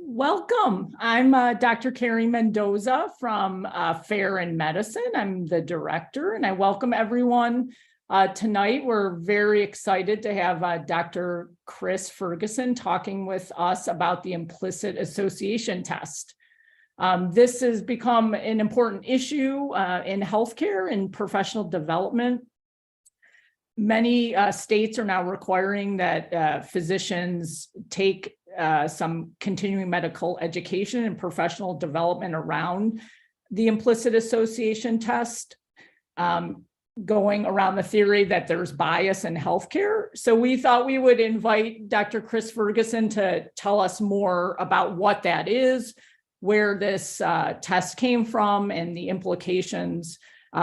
Welcome. I'm Dr. Carrie Mendoza from Fair in Medicine. I'm the director, and I welcome everyone tonight. We're very excited to have Dr. Chris Ferguson talking with us about the Implicit Association Test. This has become an important issue in healthcare and professional development. Many states are now requiring that physicians take some continuing medical education and professional development around the implicit association test, going around the theory that there's bias in healthcare. So we thought we would invite Dr. Chris Ferguson to tell us more about what that is, where this test came from, and the implications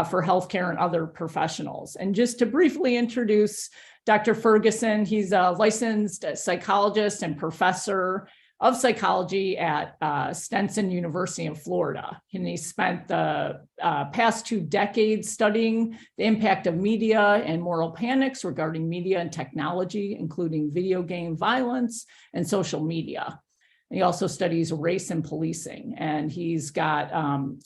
for healthcare and other professionals. And just to briefly introduce Dr. Ferguson, he's a licensed psychologist and professor of psychology at Stenson University in Florida. And he spent the past 2 decades studying the impact of media and moral panics regarding media and technology, including video game violence and social media. He also studies race and policing, and he's got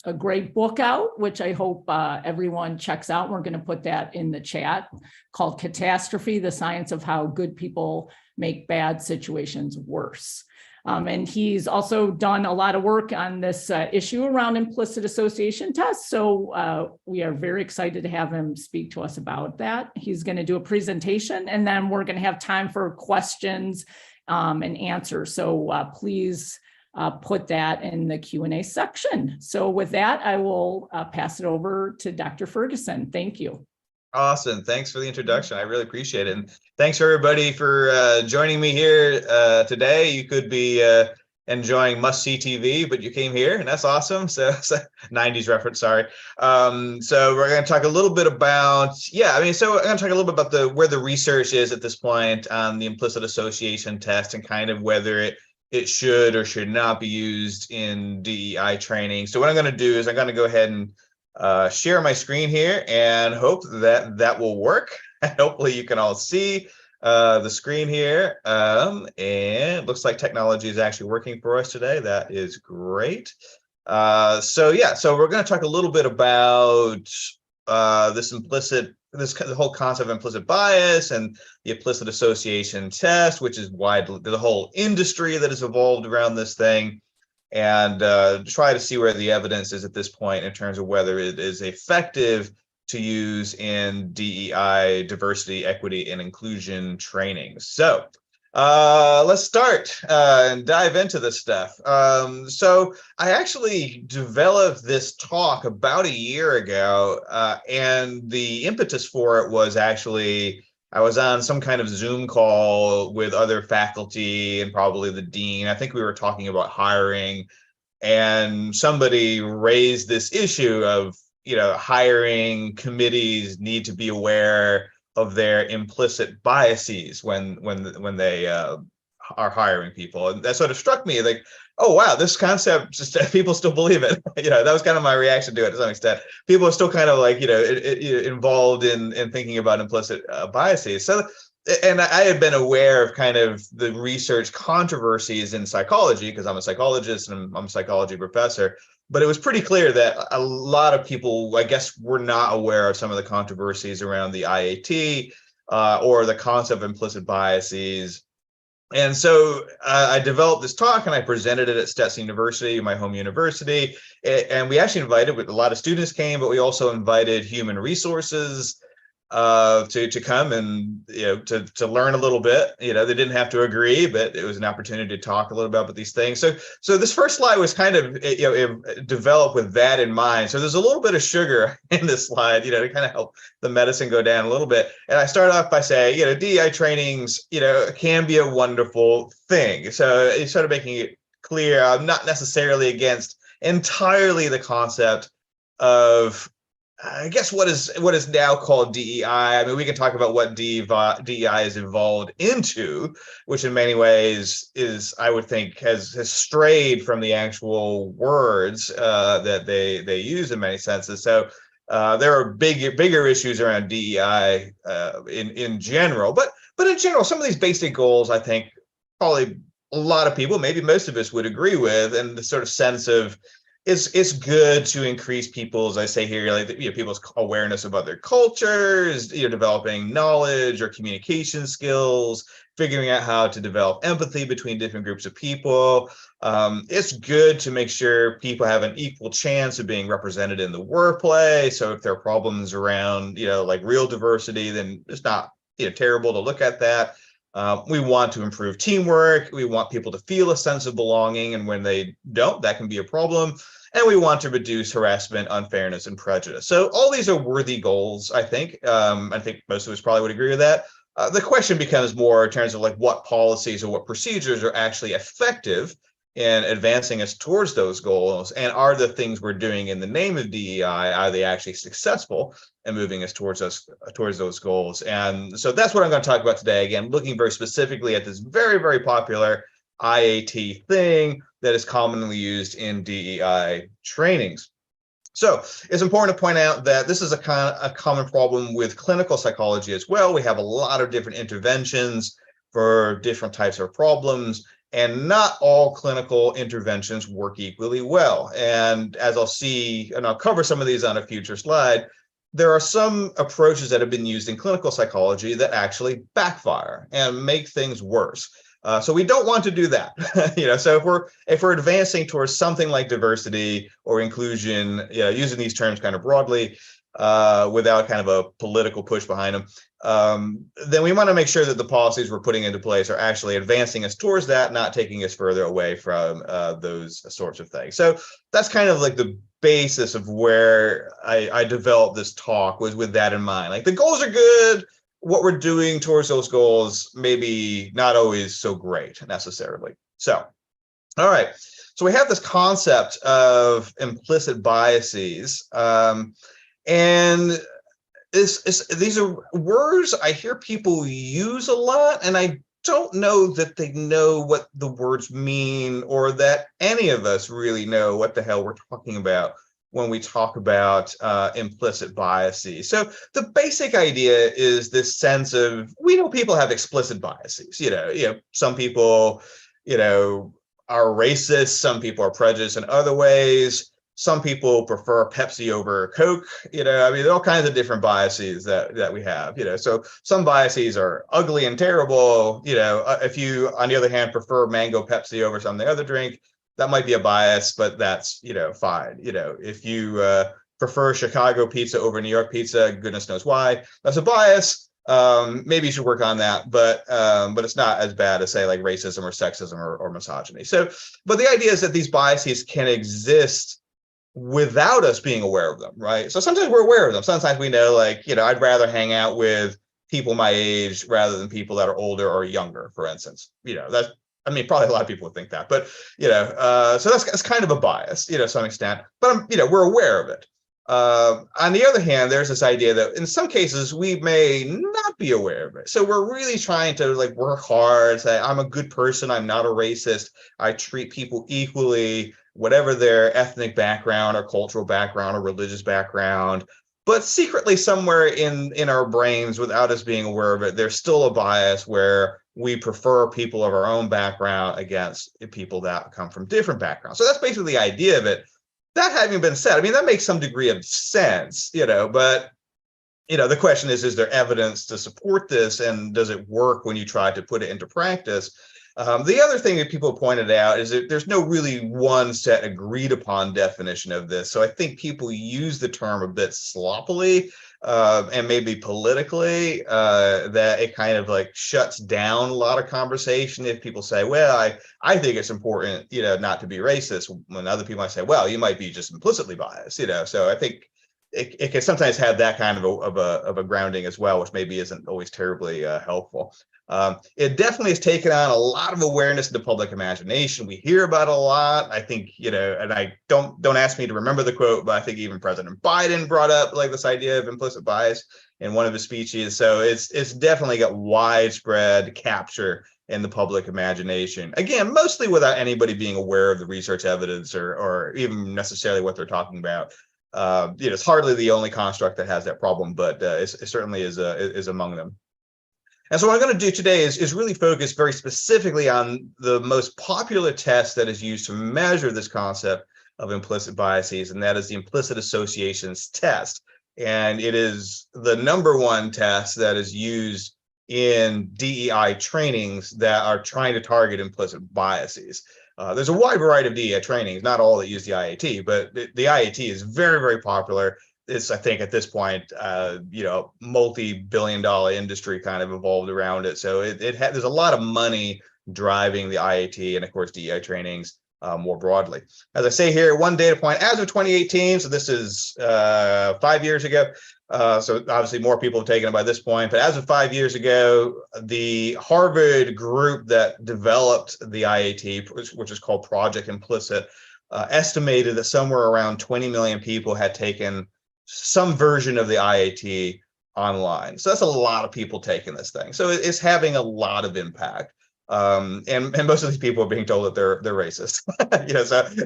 a great book out, which I hope everyone checks out. We're going to put that in the chat, called Catastrophe: The Science of How Good People Make Bad Situations Worse. And he's also done a lot of work on this issue around implicit association tests. So we are very excited to have him speak to us about that. He's going to do a presentation, and then we're going to have time for questions and answers. So please put that in the Q&A section. So with that, I will pass it over to Dr. Ferguson. Thank you. Awesome. Thanks for the introduction. I really appreciate it. And thanks everybody for joining me here today. You could be enjoying must-see TV, but you came here, and that's awesome. So 90s reference, sorry. So we're going to talk a little bit about, so I'm going to talk a little bit about where the research is at this point on the implicit association test, and kind of whether it should or should not be used in DEI training. So what I'm going to do is I'm going to go ahead and share my screen here and hope that will work. Hopefully you can all see the screen here, and it looks like technology is actually working for us today. That is great. So we're going to talk a little bit about the whole concept of implicit bias and the implicit association test, which is the whole industry that has evolved around this thing, and try to see where the evidence is at this point in terms of whether it is effective to use in DEI, diversity, equity, and inclusion training. So let's start and dive into this stuff. So I actually developed this talk about a year ago, and the impetus for it was actually, I was on some kind of Zoom call with other faculty and probably the dean. I think we were talking about hiring, and somebody raised this issue of, hiring committees need to be aware of their implicit biases when they are hiring people. And that sort of struck me like, oh, wow, this concept, just people still believe it. That was kind of my reaction to it to some extent. People are still kind of like, involved in thinking about implicit biases. So, and I had been aware of kind of the research controversies in psychology, because I'm a psychologist and I'm a psychology professor. But it was pretty clear that a lot of people, I guess, were not aware of some of the controversies around the IAT or the concept of implicit biases. And so I developed this talk and I presented it at Stetson University, my home university. And we actually invited, a lot of students came, but we also invited human resources to come and to learn a little bit. They didn't have to agree, but it was an opportunity to talk a little bit about these things. So this first slide was kind of developed with that in mind. So there's a little bit of sugar in this slide, to kind of help the medicine go down a little bit. And I start off by saying, DEI trainings, can be a wonderful thing. So it's sort of making it clear I'm not necessarily against entirely the concept of, I guess, what is now called DEI. I mean, we can talk about what DEI is evolved into, which in many ways is, I would think, has strayed from the actual words that they use in many senses. So there are bigger issues around DEI in general, but in general, some of these basic goals, I think, probably a lot of people, maybe most of us, would agree with, and the sort of sense of it's good to increase people's, I say here, like, you know, people's awareness of other cultures, you know, developing knowledge or communication skills, figuring out how to develop empathy between different groups of people. It's good to make sure people have an equal chance of being represented in the workplace. So if there are problems around, you know, like real diversity, then it's not, you know, terrible to look at that. We want to improve teamwork. We want people to feel a sense of belonging, and when they don't, that can be a problem. And we want to reduce harassment, unfairness, and prejudice. So all these are worthy goals, I think. I think most of us probably would agree with that. The question becomes more in terms of like what policies or what procedures are actually effective in advancing us towards those goals, and are the things we're doing in the name of DEI, are they actually successful in moving us towards those goals? And so that's what I'm going to talk about today. Again, looking very specifically at this very, very popular IAT thing that is commonly used in DEI trainings. So it's important to point out that this is a common problem with clinical psychology as well. We have a lot of different interventions for different types of problems, and not all clinical interventions work equally well. And as I'll see, and I'll cover some of these on a future slide, there are some approaches that have been used in clinical psychology that actually backfire and make things worse. So we don't want to do that. You know, so if we're advancing towards something like diversity or inclusion, you know, using these terms kind of broadly, without kind of a political push behind them, then we want to make sure that the policies we're putting into place are actually advancing us towards that, not taking us further away from those sorts of things. So that's kind of like the basis of where I developed this talk, was with that in mind. Like, the goals are good. What we're doing towards those goals maybe not always so great necessarily. So, all right. So we have this concept of implicit biases, and these are words I hear people use a lot, and I don't know that they know what the words mean, or that any of us really know what the hell we're talking about when we talk about implicit biases. So the basic idea is this sense of, we know people have explicit biases. You know, some people, you know, are racist. Some people are prejudiced in other ways. Some people prefer Pepsi over Coke. You know, I mean, there are all kinds of different biases that we have. You know, so some biases are ugly and terrible. You know, if you, on the other hand, prefer mango Pepsi over some other drink, that might be a bias, but that's, you know, fine. You know, if you prefer Chicago pizza over New York pizza, goodness knows why, that's a bias. Maybe you should work on that, but it's not as bad as, say, like racism or sexism or misogyny. So, but the idea is that these biases can exist without us being aware of them, right? So sometimes we're aware of them. Sometimes we know, like, you know, I'd rather hang out with people my age rather than people that are older or younger, for instance. You know, that's, I mean, probably a lot of people would think that, but, you know, so that's kind of a bias, you know, to some extent, but, you know, we're aware of it. On the other hand, there's this idea that in some cases we may not be aware of it. So we're really trying to, like, work hard, say, I'm a good person, I'm not a racist, I treat people equally, whatever their ethnic background or cultural background or religious background. But secretly somewhere in our brains, without us being aware of it, there's still a bias where we prefer people of our own background against people that come from different backgrounds. So that's basically the idea of it. That having been said, I mean, that makes some degree of sense, you know, but, you know, the question is there evidence to support this, and does it work when you try to put it into practice? The other thing that people pointed out is that there's no really one set agreed upon definition of this. So I think people use the term a bit sloppily and maybe politically, that it kind of like shuts down a lot of conversation if people say, well, I think it's important, you know, not to be racist, when other people might say, well, you might be just implicitly biased, you know. So I think it can sometimes have that kind of a grounding as well, which maybe isn't always terribly helpful. It definitely has taken on a lot of awareness in the public imagination. We hear about it a lot. I think, you know, and I don't ask me to remember the quote, but I think even President Biden brought up like this idea of implicit bias in one of his speeches. So it's definitely got widespread capture in the public imagination. Again, mostly without anybody being aware of the research evidence or even necessarily what they're talking about. You know, it's hardly the only construct that has that problem, but it certainly is among them. And so what I'm going to do today is really focus very specifically on the most popular test that is used to measure this concept of implicit biases, and that is the Implicit Associations Test. And it is the #1 test that is used in DEI trainings that are trying to target implicit biases. There's a wide variety of DEI trainings, not all that use the IAT, but the IAT is very, very popular. It's, I think, at this point, multi-billion-dollar industry kind of evolved around it. So there's a lot of money driving the IAT and, of course, DEI trainings more broadly. As I say here, one data point as of 2018. So this is 5 years ago. So obviously more people have taken it by this point. But as of 5 years ago, the Harvard group that developed the IAT, which is called Project Implicit, estimated that somewhere around 20 million people had taken some version of the IAT online. So that's a lot of people taking this thing. So it's having a lot of impact. And most of these people are being told that they're racist.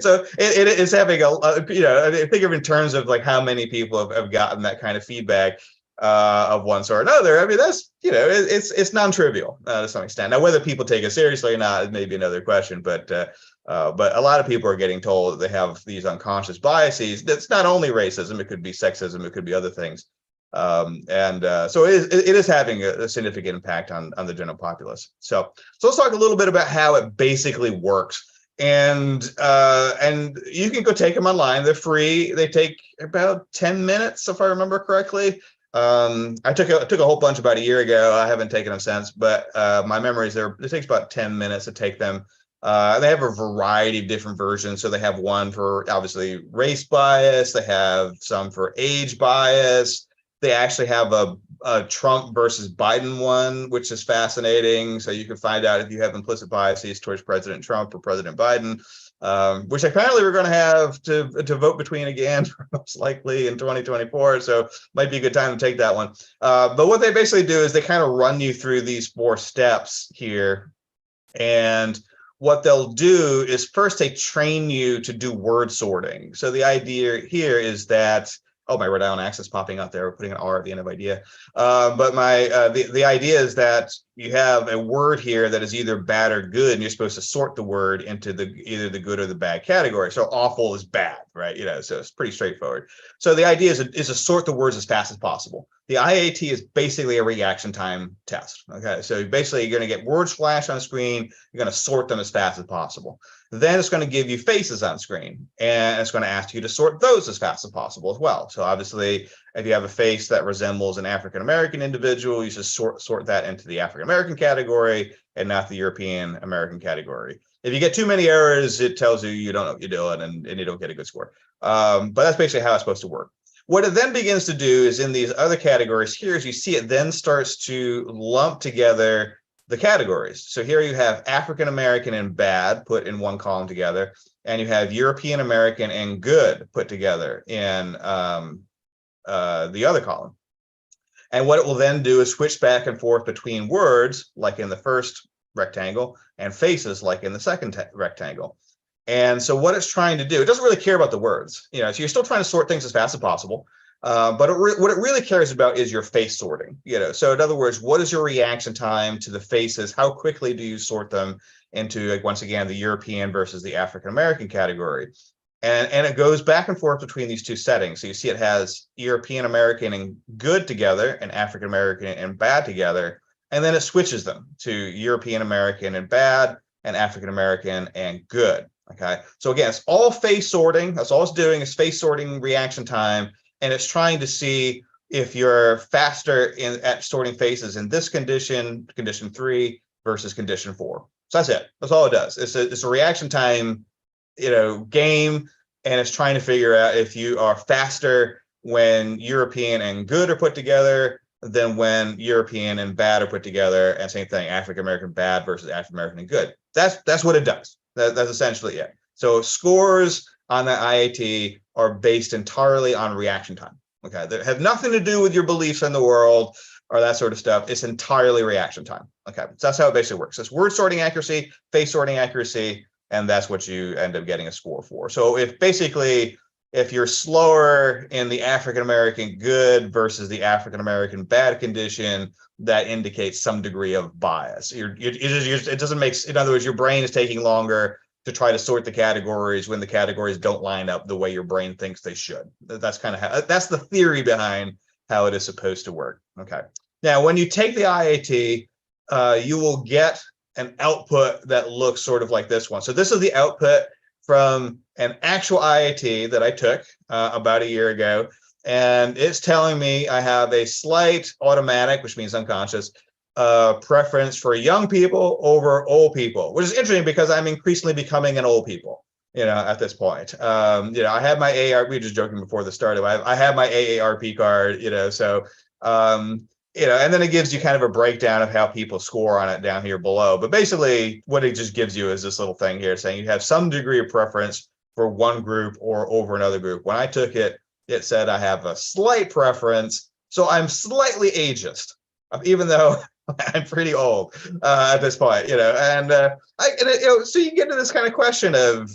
So it is having think of in terms of like how many people have gotten that kind of feedback of one sort or another. I mean, that's it's non-trivial to some extent. Now, whether people take it seriously or not is maybe another question, but a lot of people are getting told that they have these unconscious biases. That's not only racism; it could be sexism, it could be other things. So it is having a significant impact on the general populace. So let's talk a little bit about how it basically works. And you can go take them online. They're free. They take about 10 minutes, if I remember correctly. I took a whole bunch about a year ago. I haven't taken them since, but my memory is it takes about 10 minutes to take them. They have a variety of different versions. So they have one for obviously race bias. They have some for age bias. They actually have a Trump versus Biden one, which is fascinating. So you can find out if you have implicit biases towards President Trump or President Biden, which apparently we're going to have to vote between again, most likely in 2024. So might be a good time to take that one. But what they basically do is they kind of run you through these 4 steps here. And what they'll do is first they train you to do word sorting. So the idea here is that, oh, my Rhode Island accent's popping out there. We're putting an R at the end of idea. But the idea is that you have a word here that is either bad or good, and you're supposed to sort the word into either the good or the bad category. So awful is bad, right? So it's pretty straightforward. So the idea is to sort the words as fast as possible. The IAT is basically a reaction time test. Okay, so basically you're going to get words flash on screen. You're going to sort them as fast as possible. Then it's going to give you faces on screen, and it's going to ask you to sort those as fast as possible as well. So obviously, if you have a face that resembles an African-American individual, you should sort that into the African-American category and not the European-American category. If you get too many errors, it tells you don't know what you're doing and you don't get a good score. But that's basically how it's supposed to work. What it then begins to do is in these other categories here, as you see, it then starts to lump together the categories. So here you have African American and bad put in one column together, and you have European American and good put together in the other column. And what it will then do is switch back and forth between words, like in the first rectangle, and faces, like in the second rectangle. And so what it's trying to do, it doesn't really care about the words, so you're still trying to sort things as fast as possible. But what it really cares about is your face sorting, So in other words, what is your reaction time to the faces? How quickly do you sort them into, like, once again, the European versus the African-American category? And it goes back and forth between these 2 settings. So you see it has European-American and good together and African-American and bad together. And then it switches them to European-American and bad and African-American and good. Okay. So again, it's all face sorting. That's all it's doing is face sorting reaction time. And it's trying to see if you're faster at sorting faces in this condition 3 versus condition 4. So that's it. That's all it does. It's a reaction time, game, and it's trying to figure out if you are faster when European and good are put together than when European and bad are put together. And same thing, African American bad versus African American and good. That's what it does. That's essentially it. So scores on the IAT are based entirely on reaction time. Okay, they have nothing to do with your beliefs in the world or that sort of stuff. It's entirely reaction time. Okay, so that's how it basically works. It's word sorting accuracy, face sorting accuracy, and that's what you end up getting a score for. So if basically if you're slower in the African American good versus the African American bad condition, that indicates some degree of bias. It doesn't make, in other words, your brain is taking longer to try to sort the categories when the categories don't line up the way your brain thinks they should. That's kind of how, that's the theory behind how it is supposed to work. Okay. Now, when you take the IAT, you will get an output that looks sort of like this one. So this is the output from an actual IAT that I took about a year ago. And it's telling me I have a slight automatic, which means unconscious, preference for young people over old people, which is interesting because I'm increasingly becoming an old people, at this point. I had my AARP, we were just joking before the start, I have my AARP card, so, and then it gives you kind of a breakdown of how people score on it down here below. But basically what it just gives you is this little thing here saying you have some degree of preference for one group or over another group. When I took it, it said I have a slight preference. So I'm slightly ageist, even though I'm pretty old at this point, so you get to this kind of question of,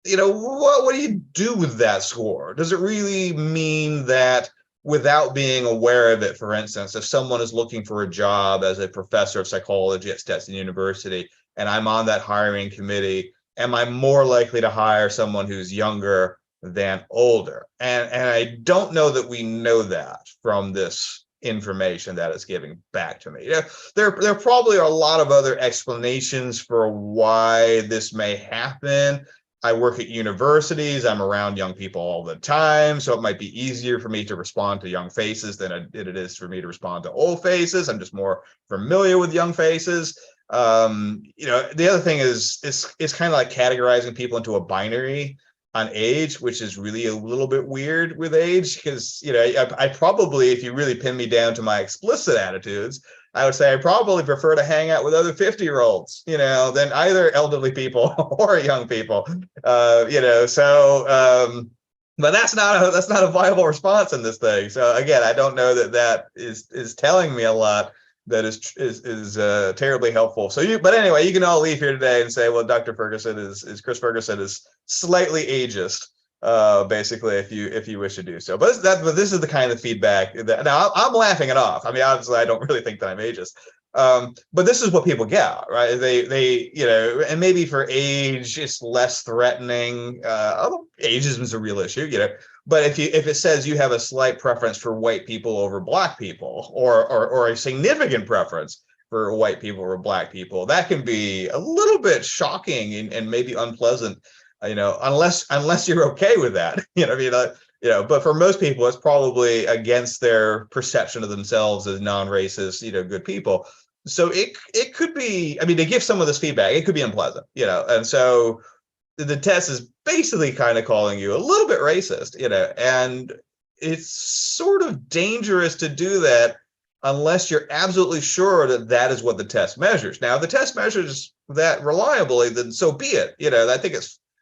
what do you do with that score? Does it really mean that without being aware of it, for instance, if someone is looking for a job as a professor of psychology at Stetson University, and I'm on that hiring committee, am I more likely to hire someone who's younger than older? And I don't know that we know that from this information that is giving back to me. There probably are a lot of other explanations for why this may happen. I work at universities. I'm around young people all the time, so it might be easier for me to respond to young faces than it is for me to respond to old faces. I'm just more familiar with young faces. The other thing is it's kind of like categorizing people into a binary on age, which is really a little bit weird with age, because I probably, if you really pin me down to my explicit attitudes, I would say I probably prefer to hang out with other 50-year-olds, than either elderly people or young people, but that's not a viable response in this thing. So again, I don't know that is telling me a lot that is terribly helpful. But anyway, you can all leave here today and say, well, Dr. Ferguson is Chris Ferguson is slightly ageist, basically, if you wish to do so. But this is the kind of feedback that, now I'm laughing it off. I mean, obviously, I don't really think that I'm ageist. But this is what people get, right? They and maybe for age, it's less threatening. Although ageism is a real issue, But if it says you have a slight preference for white people over black people, or a significant preference for white people over black people, that can be a little bit shocking and maybe unpleasant, unless you're okay with that, But for most people, it's probably against their perception of themselves as non-racist, good people. So it could be, I mean, to give some of this feedback, it could be unpleasant, and so the test is basically kind of calling you a little bit racist, and it's sort of dangerous to do that unless you're absolutely sure that that is what the test measures. Now, if the test measures that reliably, then so be it. I think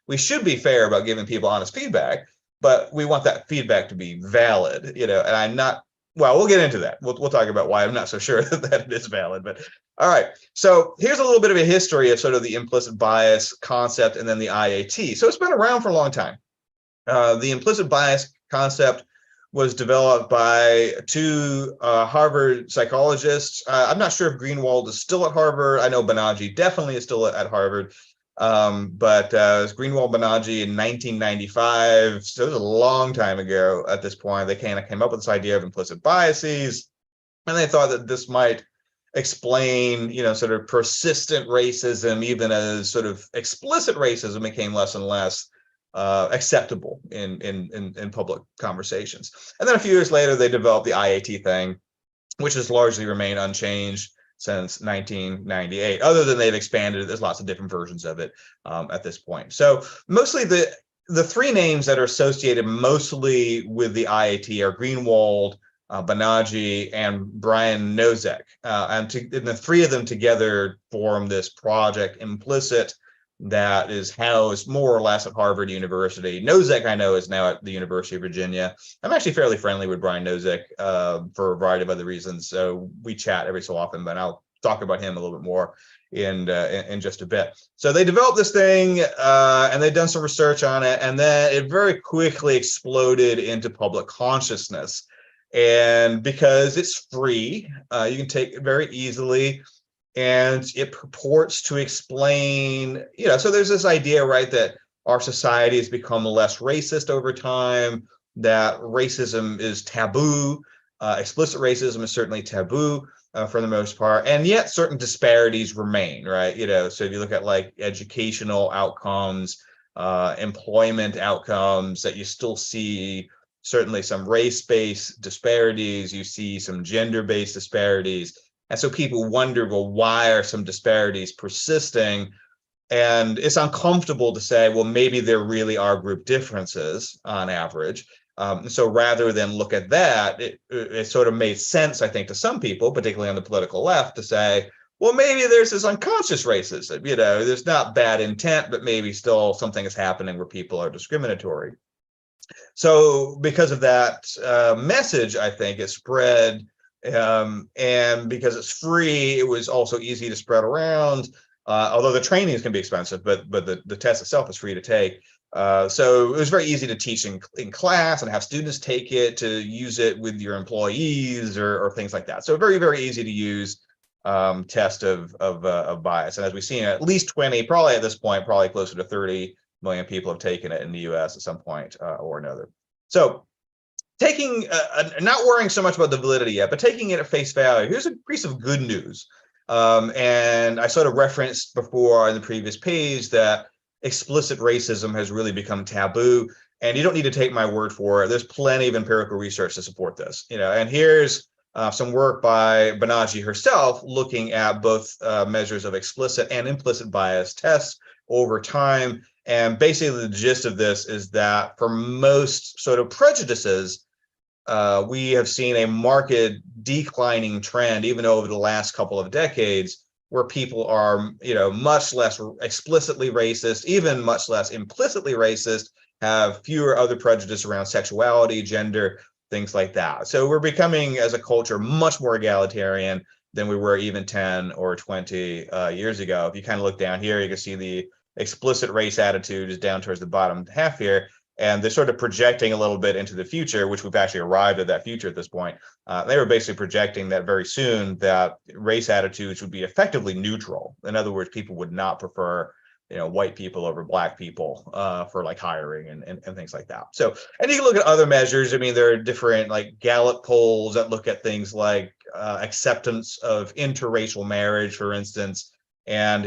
we should be fair about giving people honest feedback, but we want that feedback to be valid, and I'm not, well, we'll get into that. We'll talk about why I'm not so sure that it is valid, but all right. So here's a little bit of a history of sort of the implicit bias concept and then the IAT. So it's been around for a long time. The implicit bias concept was developed by two Harvard psychologists. I'm not sure if Greenwald is still at Harvard. I know Banaji definitely is still at Harvard. But it was Greenwald Banaji in 1995. So it was a long time ago at this point. They kind of came up with this idea of implicit biases, and they thought that this might explain, sort of persistent racism, even as sort of explicit racism became less and less acceptable in public conversations. And then a few years later, they developed the IAT thing, which has largely remained unchanged since 1998, other than they've expanded it. There's lots of different versions of it at this point. So mostly the three names that are associated mostly with the IAT are Greenwald, Banaji, and Brian Nosek. And the three of them together form this project Implicit that is housed more or less at Harvard University. Nosek, I know, is now at the University of Virginia. I'm actually fairly friendly with Brian Nosek for a variety of other reasons. So we chat every so often, but I'll talk about him a little bit more in just a bit. So they developed this thing, and they'd done some research on it, and then it very quickly exploded into public consciousness. And because it's free, you can take it very easily, and it purports to explain, so there's this idea, right, that our society has become less racist over time, that racism is taboo. Explicit racism is certainly taboo for the most part, and yet certain disparities remain, right? So if you look at like educational outcomes, employment outcomes, that you still see certainly some race-based disparities, you see some gender-based disparities. And so people wonder, well, why are some disparities persisting? And it's uncomfortable to say, well, maybe there really are group differences on average. So rather than look at that, it sort of made sense, I think, to some people, particularly on the political left, to say, well, maybe there's this unconscious racism. There's not bad intent, but maybe still something is happening where people are discriminatory. So because of that message, I think it spread, and because it's free, it was also easy to spread around. Although the training can be expensive, but the test itself is free to take. So it was very easy to teach in class and have students take it, to use it with your employees or things like that. So very, very easy to use test of bias. And as we've seen, at least 20, probably at this point, probably closer to 30 million people have taken it in the US at some point or another. So taking, not worrying so much about the validity yet, but taking it at face value, here's a piece of good news. And I sort of referenced before on the previous page that explicit racism has really become taboo, and you don't need to take my word for it. There's plenty of empirical research to support this, and here's some work by Banaji herself looking at both measures of explicit and implicit bias tests over time. And basically the gist of this is that for most sort of prejudices, we have seen a marked declining trend, even over the last couple of decades, where people are, much less explicitly racist, even much less implicitly racist, have fewer other prejudice around sexuality, gender, things like that. So we're becoming, as a culture, much more egalitarian than we were even 10 or 20 years ago. If you kind of look down here, you can see the explicit race attitude is down towards the bottom half here. And they're sort of projecting a little bit into the future, which we've actually arrived at that future at this point. They were basically projecting that very soon that race attitudes would be effectively neutral. In other words, people would not prefer, white people over black people for like hiring and things like that. So, and you can look at other measures. I mean, there are different like Gallup polls that look at things like acceptance of interracial marriage, for instance. And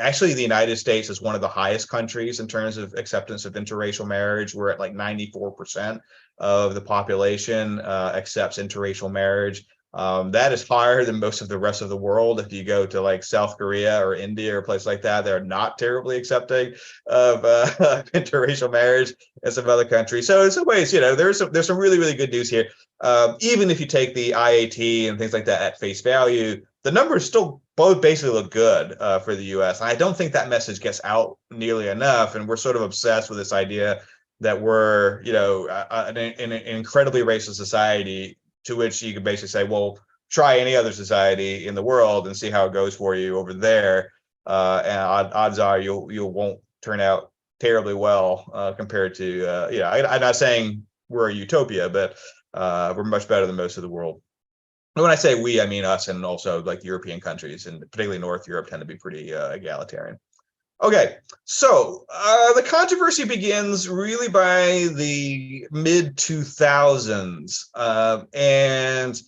actually, the United States is one of the highest countries in terms of acceptance of interracial marriage. We're at like 94% of the population accepts interracial marriage. That is higher than most of the rest of the world. If you go to like South Korea or India or a place like that, they're not terribly accepting of interracial marriage in some other countries. So in some ways, there's some really, really good news here. Even if you take the IAT and things like that at face value, the numbers still both basically look good for the US. And I don't think that message gets out nearly enough. And we're sort of obsessed with this idea that we're, in an incredibly racist society, to which you could basically say, well, try any other society in the world and see how it goes for you over there. And odds are you won't turn out terribly well compared to, I'm not saying we're a utopia, but we're much better than most of the world. And when I say we, I mean us, and also like European countries, and particularly North Europe, tend to be pretty egalitarian. Okay, so the controversy begins really by the mid 2000s, and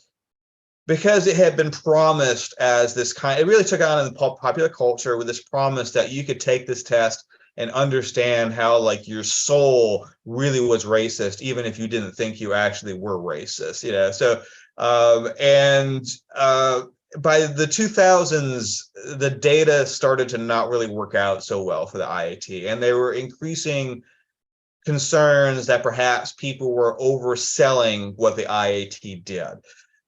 because it had been promised as this kind, it really took on in the popular culture with this promise that you could take this test and understand how like your soul really was racist, even if you didn't think you actually were racist, So, by the 2000s, the data started to not really work out so well for the IAT, and there were increasing concerns that perhaps people were overselling what the IAT did.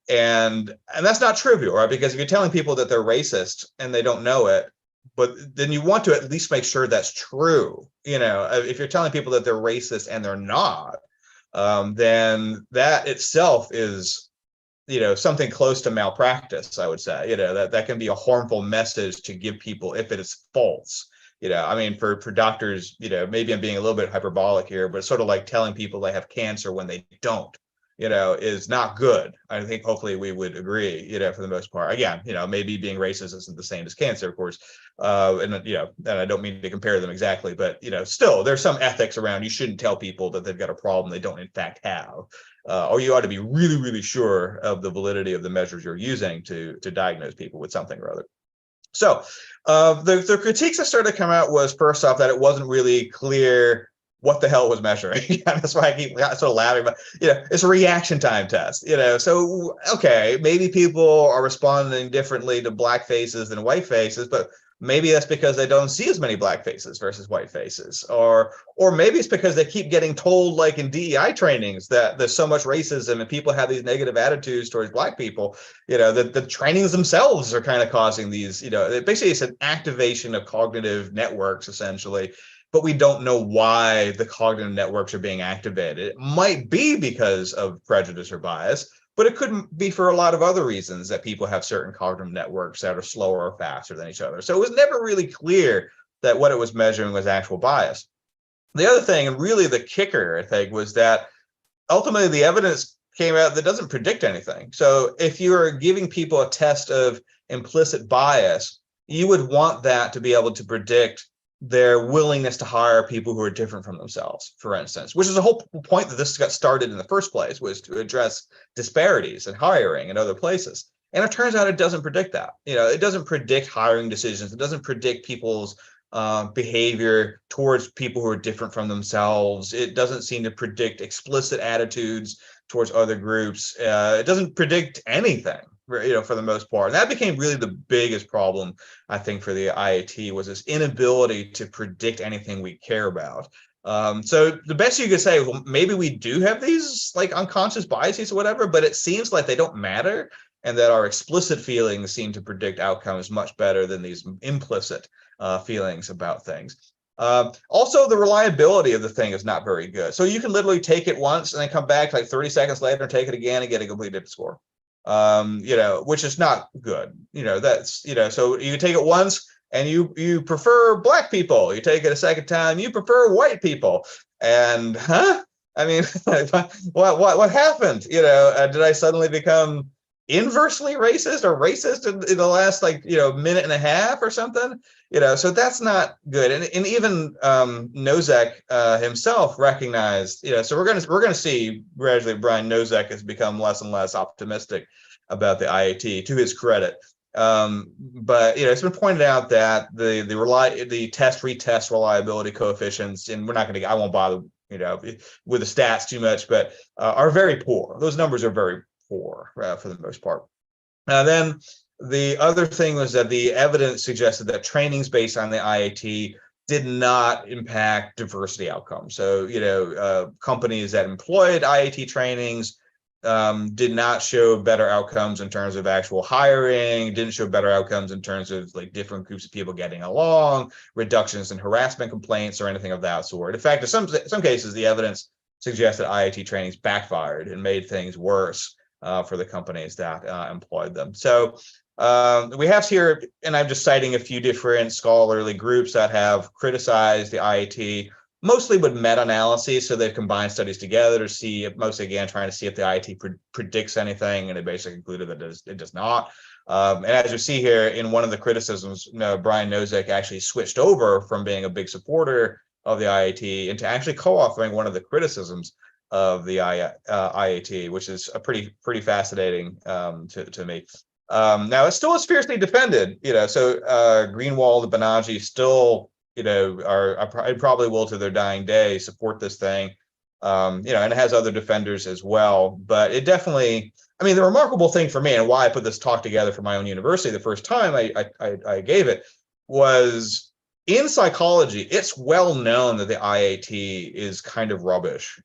And that's not trivial, right? Because if you're telling people that they're racist and they don't know it, but then you want to at least make sure that's true. If you're telling people that they're racist and they're not, then that itself is something close to malpractice, I would say. That can be a harmful message to give people if it is false. I mean, for doctors, maybe I'm being a little bit hyperbolic here, but it's sort of like telling people they have cancer when they don't, is not good. I think hopefully we would agree, for the most part. Again, maybe being racist isn't the same as cancer, of course. And I don't mean to compare them exactly, but, still there's some ethics around. You shouldn't tell people that they've got a problem they don't in fact have. Or you ought to be really, really sure of the validity of the measures you're using to diagnose people with something or other. So the critiques that started to come out was, first off, that it wasn't really clear what the hell was measuring. That's why I keep sort of laughing about, it's a reaction time test, so, okay, maybe people are responding differently to black faces than white faces, but maybe that's because they don't see as many black faces versus white faces, or maybe it's because they keep getting told, like in DEI trainings, that there's so much racism and people have these negative attitudes towards black people, that the trainings themselves are kind of causing these, basically it's an activation of cognitive networks essentially, but we don't know why the cognitive networks are being activated. It might be because of prejudice or bias, but it couldn't be for a lot of other reasons that people have certain cognitive networks that are slower or faster than each other. So it was never really clear that what it was measuring was actual bias. The other thing, and really the kicker, I think, was that ultimately the evidence came out that doesn't predict anything. So if you're giving people a test of implicit bias, you would want that to be able to predict their willingness to hire people who are different from themselves, for instance, which is the whole point that this got started in the first place, was to address disparities in hiring in other places. And it turns out it doesn't predict that. It doesn't predict hiring decisions. It doesn't predict people's behavior towards people who are different from themselves. It doesn't seem to predict explicit attitudes towards other groups. It doesn't predict anything, for the most part. And that became really the biggest problem, I think, for the IAT, was this inability to predict anything we care about. So the best you could say, well, maybe we do have these like unconscious biases or whatever, but it seems like they don't matter, and that our explicit feelings seem to predict outcomes much better than these implicit feelings about things. Also, the reliability of the thing is not very good. So you can literally take it once and then come back like 30 seconds later and take it again and get a completely different score. Which is not good. That's, so you take it once and you prefer black people. You take it a second time, you prefer white people. And I mean, what happened? Did I suddenly become inversely racist or racist in the last minute and a half or something? So that's not good. And even Nosek himself recognized, so we're gonna see gradually Brian Nosek has become less and less optimistic about the IAT, to his credit. But it's been pointed out that the test retest reliability coefficients, and I won't bother with the stats too much, but are very poor. Those numbers are very poor for the most part. Then the other thing was that the evidence suggested that trainings based on the IAT did not impact diversity outcomes. So, companies that employed IAT trainings did not show better outcomes in terms of actual hiring, didn't show better outcomes in terms of like different groups of people getting along, reductions in harassment complaints, or anything of that sort. In fact, in some cases, the evidence suggests that IAT trainings backfired and made things worse for the companies that employed them. So we have here, and I'm just citing a few different scholarly groups that have criticized the IAT, mostly with meta-analyses. So they've combined studies together to see, mostly again, trying to see if the IAT predicts anything, and they basically concluded that it does not. And as you see here, in one of the criticisms, Brian Nosek actually switched over from being a big supporter of the IAT into actually co-authoring one of the criticisms of the IAT, which is a pretty fascinating to me. Now it still is fiercely defended, so Greenwald and Banaji still, are probably will to their dying day support this thing, and it has other defenders as well. But it definitely, I mean, the remarkable thing for me, and why I put this talk together for my own university the first time I gave it, was in psychology, it's well known that the IAT is kind of rubbish,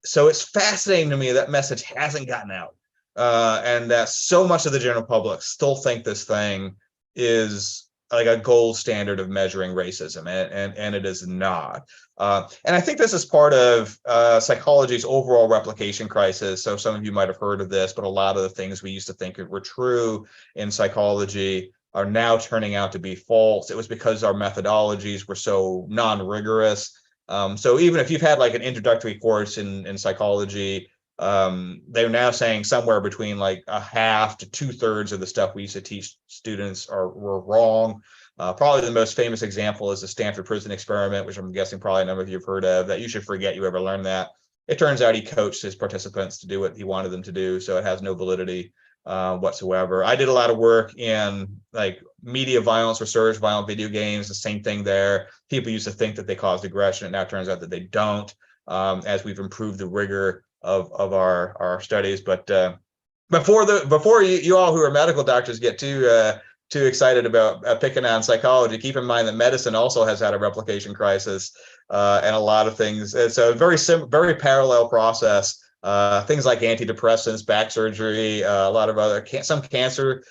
so it's fascinating to me that message hasn't gotten out, and that so much of the general public still think this thing is like a gold standard of measuring racism, and it is not. And I think this is part of psychology's overall replication crisis. So some of you might have heard of this, but a lot of the things we used to think were true in psychology are now turning out to be false. It was because our methodologies were so non-rigorous. So even if you've had like an introductory course in psychology, they're now saying somewhere between like a half to 2/3 of the stuff we used to teach students were wrong. Probably the most famous example is the Stanford prison experiment, which I'm guessing probably a number of you have heard of, that you should forget you ever learned that. It turns out he coached his participants to do what he wanted them to do, so it has no validity whatsoever. I did a lot of work in like media violence research, violent video games, the same thing there. People used to think that they caused aggression. It now turns out that they don't, as we've improved the rigor of our studies. But before you all who are medical doctors get too excited about picking on psychology, keep in mind that medicine also has had a replication crisis and a lot of things. It's a very parallel process. Things like antidepressants, back surgery, a lot of other some cancer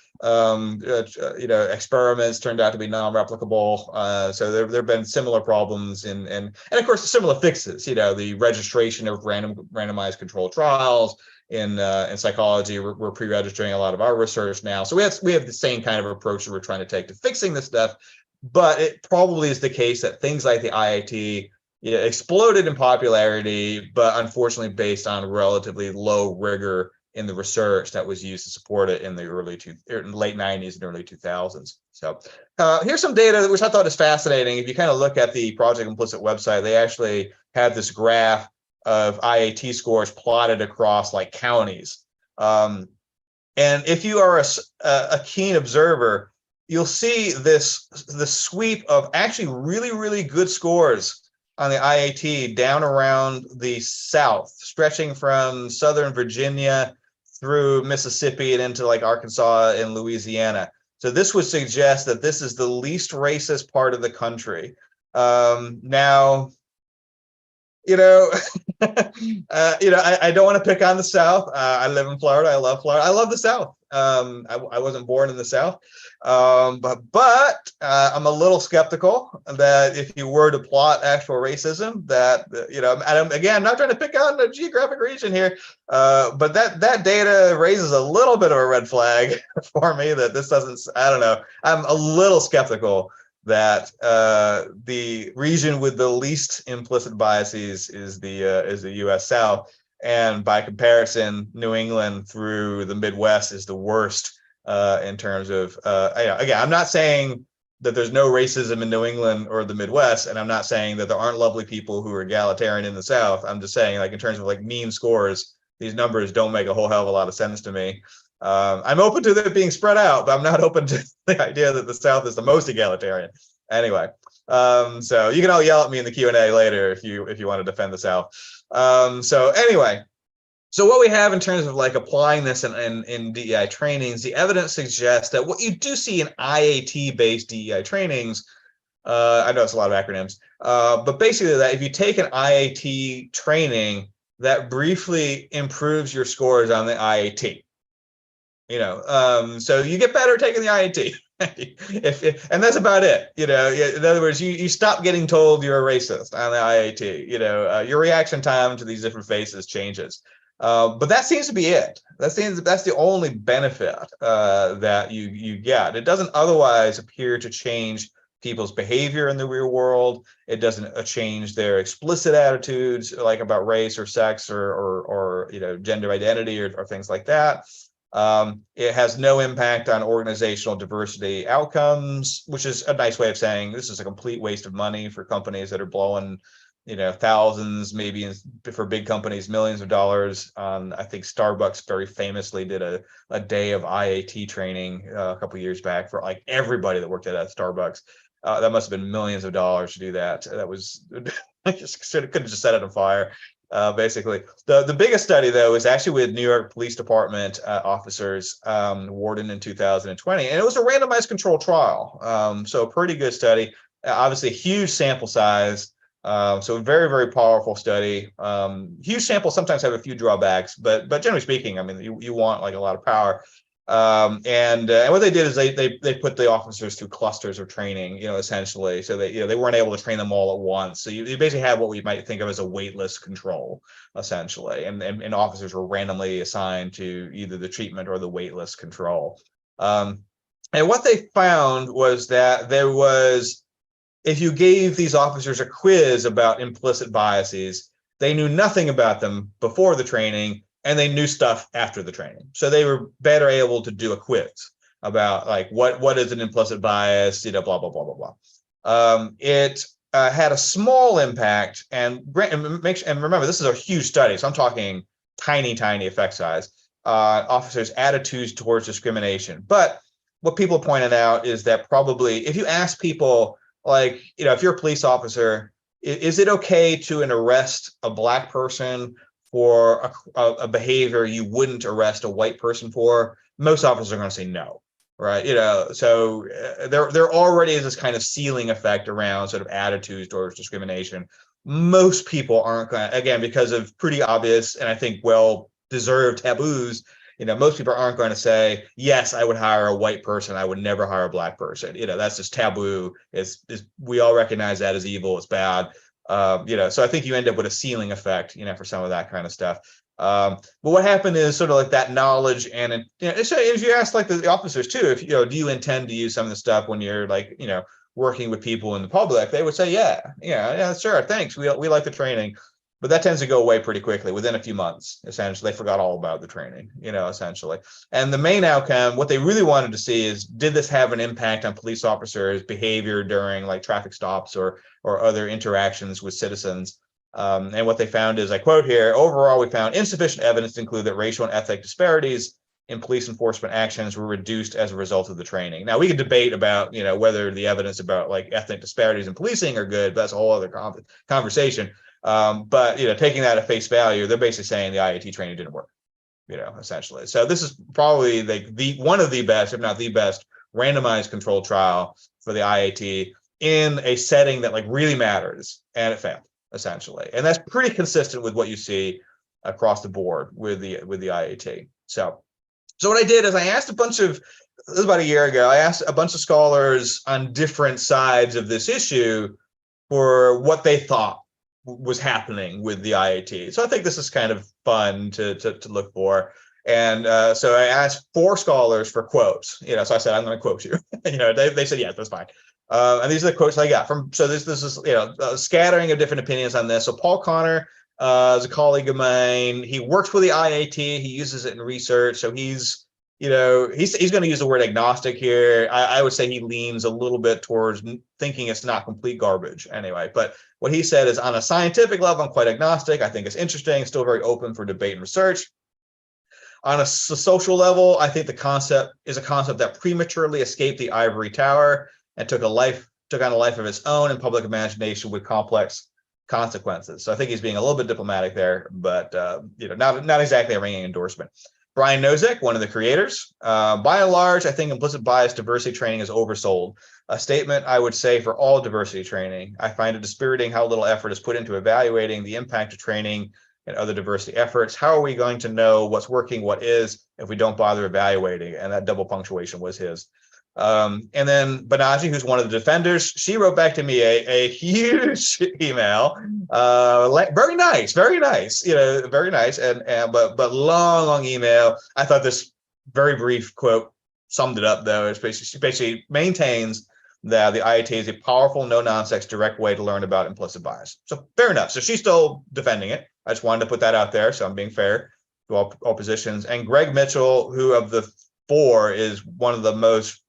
experiments turned out to be non-replicable. So there have been similar problems and of course similar fixes. The registration of randomized controlled trials in psychology. We're pre-registering a lot of our research now. So we have the same kind of approach that we're trying to take to fixing this stuff. But it probably is the case that things like the IAT exploded in popularity, but unfortunately based on relatively low rigor in the research that was used to support it in the late 90s and early 2000s. So here's some data which I thought is fascinating. If you kind of look at the Project Implicit website, they actually had this graph of IAT scores plotted across like counties. And if you are a keen observer, you'll see the sweep of actually really, really good scores on the IAT down around the South, stretching from Southern Virginia through Mississippi and into like Arkansas and Louisiana. So this would suggest that this is the least racist part of the country. Now, I don't want to pick on the South. I live in Florida. I love Florida. I love the South. I wasn't born in the South, but I'm a little skeptical that if you were to plot actual racism, that and again, I'm not trying to pick on the geographic region here, but that data raises a little bit of a red flag for me that this doesn't. I don't know. I'm a little skeptical that the region with the least implicit biases is the U.S. South, and by comparison, New England through the Midwest is the worst in terms of. Again, I'm not saying that there's no racism in New England or the Midwest, and I'm not saying that there aren't lovely people who are egalitarian in the South. I'm just saying, like in terms of like mean scores, these numbers don't make a whole hell of a lot of sense to me. I'm open to it being spread out, but I'm not open to the idea that the South is the most egalitarian. Anyway, so you can all yell at me in the Q&A later if you want to defend the South. So anyway, so what we have in terms of like applying this in DEI trainings, the evidence suggests that what you do see in IAT-based DEI trainings, I know it's a lot of acronyms, but basically that if you take an IAT training, that briefly improves your scores on the IAT. So you get better taking the IAT. And that's about it. In other words, you stop getting told you're a racist on the IAT. Your reaction time to these different faces changes. But that seems to be it. That's the only benefit that you get. It doesn't otherwise appear to change people's behavior in the real world. It doesn't change their explicit attitudes, like about race or sex or gender identity or things like that. It has no impact on organizational diversity outcomes, which is a nice way of saying this is a complete waste of money for companies that are blowing, thousands, maybe for big companies, millions of dollars. I think Starbucks very famously did a day of IAT training a couple of years back for like everybody that worked at Starbucks. That must have been millions of dollars to do that. That was I just could have just set it on fire. Basically, the biggest study though is actually with New York Police Department officers, Warden in 2020, and it was a randomized control trial. So a pretty good study, obviously a huge sample size. So a very, very powerful study. Huge samples sometimes have a few drawbacks, but generally speaking, I mean, you want like a lot of power. And what they did is they put the officers through clusters of training, essentially, so that they weren't able to train them all at once. So you basically had what we might think of as a waitlist control, essentially, and officers were randomly assigned to either the treatment or the waitlist control. And what they found was that if you gave these officers a quiz about implicit biases, they knew nothing about them before the training, and they knew stuff after the training. So they were better able to do a quiz about like what is an implicit bias, blah, blah, blah, blah, blah. It had a small impact, and remember, this is a huge study, so I'm talking tiny effect size, officers' attitudes towards discrimination. But what people pointed out is that probably if you ask people, like, if you're a police officer, is it okay to arrest a Black person for a behavior you wouldn't arrest a white person for? Most officers are going to say no, right? So there already is this kind of ceiling effect around sort of attitudes towards discrimination. Most people aren't going to, again, because of pretty obvious and I think well-deserved taboos, most people aren't going to say, yes, I would hire a white person, I would never hire a Black person. That's just taboo. We all recognize that as evil, it's bad. So I think you end up with a ceiling effect, for some of that kind of stuff. But what happened is sort of like that knowledge, and so if you ask like the officers too, if do you intend to use some of the stuff when you're like working with people in the public, they would say, yeah, sure, thanks, we like the training. But that tends to go away pretty quickly within a few months. Essentially, they forgot all about the training, essentially. And the main outcome, what they really wanted to see is, did this have an impact on police officers' behavior during like traffic stops or other interactions with citizens? And what they found is, I quote here, overall, we found insufficient evidence to conclude that racial and ethnic disparities in police enforcement actions were reduced as a result of the training. Now, we could debate about, whether the evidence about like ethnic disparities in policing are good, but that's a whole other conversation. But taking that at face value, they're basically saying the IAT training didn't work, essentially. So this is probably like one of the best, if not the best, randomized controlled trial for the IAT in a setting that like really matters, and it failed, essentially. And that's pretty consistent with what you see across the board with the IAT. So what I did is I asked this was about a year ago, I asked a bunch of scholars on different sides of this issue for what they thought was happening with the IAT. So I think this is kind of fun to look for. And so I asked 4 scholars for quotes. So I said, I'm going to quote you. They said, yes, that's fine. And these are the quotes I got from. So this is a scattering of different opinions on this. So Paul Connor is a colleague of mine. He works with the IAT. He uses it in research. So he's going to use the word agnostic here. I would say he leans a little bit towards thinking it's not complete garbage anyway. But what he said is, on a scientific level, I'm quite agnostic. I think it's interesting, still very open for debate and research. On a social level, I think the concept is a concept that prematurely escaped the ivory tower and took on a life of its own in public imagination with complex consequences. So I think he's being a little bit diplomatic there, but not exactly a ringing endorsement. Brian Nosek, one of the creators, by and large, I think implicit bias diversity training is oversold. A statement I would say for all diversity training. I find it dispiriting how little effort is put into evaluating the impact of training and other diversity efforts. How are we going to know what's working, what is, if we don't bother evaluating? And that double punctuation was his. And then Banaji, who's one of the defenders, she wrote back to me a huge email. Very nice, very nice, very nice, and but long email. I thought this very brief quote summed it up, though. It's she basically maintains that the IAT is a powerful, no-nonsense, direct way to learn about implicit bias. So fair enough. So she's still defending it. I just wanted to put that out there, so I'm being fair to all positions. And Greg Mitchell, who of the 4 is one of the most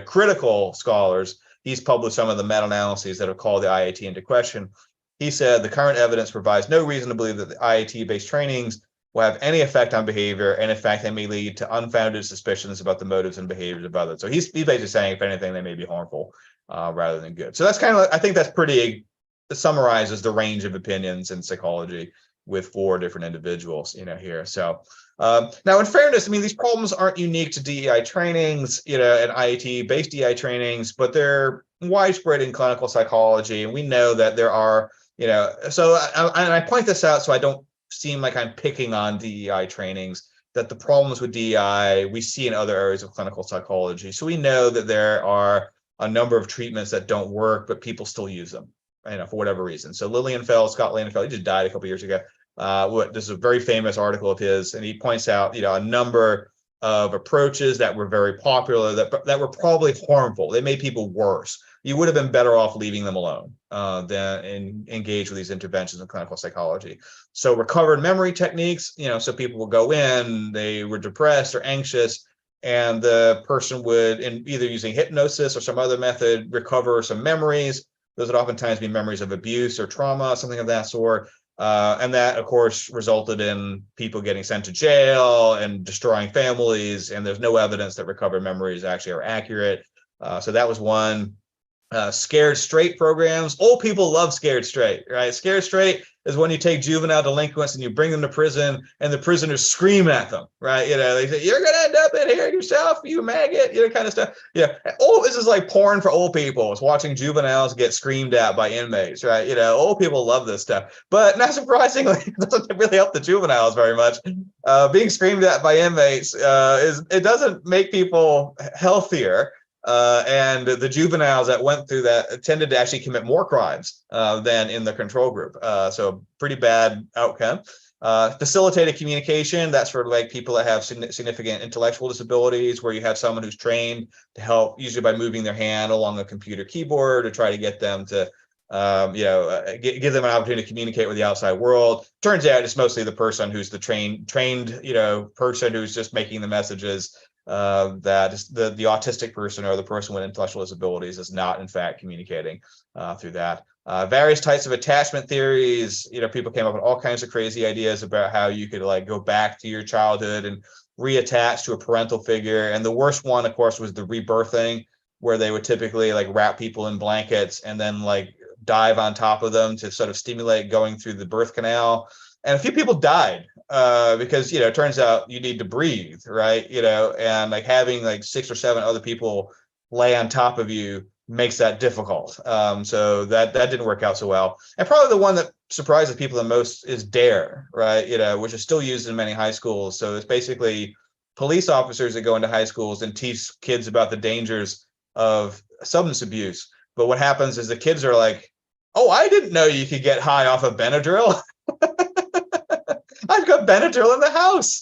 critical scholars. He's published some of the meta-analyses that have called the IAT into question. He said the current evidence provides no reason to believe that the IAT-based trainings will have any effect on behavior, and in fact, they may lead to unfounded suspicions about the motives and behaviors of others. So he's basically saying, if anything, they may be harmful rather than good. So that's kind of, I think that's pretty, summarizes the range of opinions in psychology with 4 different individuals, here. So now, in fairness, I mean, these problems aren't unique to DEI trainings, and IAT-based DEI trainings, but they're widespread in clinical psychology, and we know that there are, so I point this out so I don't seem like I'm picking on DEI trainings. that the problems with DEI we see in other areas of clinical psychology. So we know that there are a number of treatments that don't work, but people still use them, for whatever reason. So Scott Lilienfeld, he just died a couple of years ago. This is a very famous article of his, and he points out, a number of approaches that were very popular that were probably harmful. They made people worse. You would have been better off leaving them alone than engage with these interventions in clinical psychology. So recovered memory techniques, so people will go in, they were depressed or anxious, and the person would, either using hypnosis or some other method, recover some memories. Those would oftentimes be memories of abuse or trauma, something of that sort. And that, of course, resulted in people getting sent to jail and destroying families. And there's no evidence that recovered memories actually are accurate. So that was one. Scared straight programs. Old people love scared straight, right? Scared straight is when you take juvenile delinquents and you bring them to prison and the prisoners scream at them, right? They say, you're going to end up in here yourself, you maggot, kind of stuff. Yeah. Oh, this is like porn for old people. It's watching juveniles get screamed at by inmates, right? Old people love this stuff, but not surprisingly, it doesn't really help the juveniles very much. Being screamed at by inmates it doesn't make people healthier. And the juveniles that went through that tended to actually commit more crimes than in the control group. So pretty bad outcome. Facilitated communication, that's for like people that have significant intellectual disabilities, where you have someone who's trained to help, usually by moving their hand along a computer keyboard to try to get them to give them an opportunity to communicate with the outside world. Turns out it's mostly the person who's the trained person who's just making the messages. That is the autistic person or the person with intellectual disabilities is not in fact communicating through that. Various types of attachment theories. People came up with all kinds of crazy ideas about how you could like go back to your childhood and reattach to a parental figure. And the worst one, of course, was the rebirthing, where they would typically like wrap people in blankets and then like dive on top of them to sort of stimulate going through the birth canal. And a few people died because, it turns out you need to breathe, right? And like having like 6 or 7 other people lay on top of you makes that difficult. So that didn't work out so well. And probably the one that surprises people the most is DARE, right? Which is still used in many high schools. So it's basically police officers that go into high schools and teach kids about the dangers of substance abuse. But what happens is the kids are like, oh, I didn't know you could get high off of Benadryl. I've got Benadryl in the house,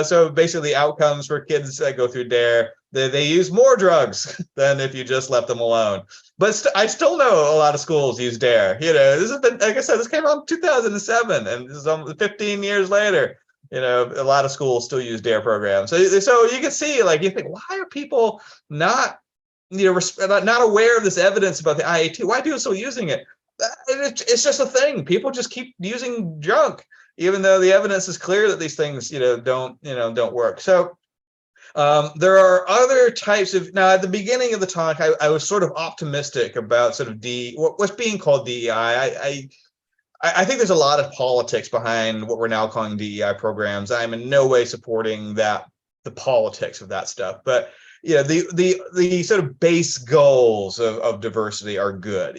so basically the outcomes for kids that go through DARE, they use more drugs than if you just left them alone. But I still know a lot of schools use DARE. This has been, like I said, this came out in 2007, and this is 15 years later. A lot of schools still use DARE programs. So you can see, like, you think, why are people not aware of this evidence about the IAT? Why are people still using it? It's just a thing. People just keep using junk, even though the evidence is clear that these things, don't work. So there are other types of. Now, at the beginning of the talk, I was sort of optimistic about sort of what's being called DEI. I think there's a lot of politics behind what we're now calling DEI programs. I'm in no way supporting the politics of that stuff, but the sort of base goals of diversity are good.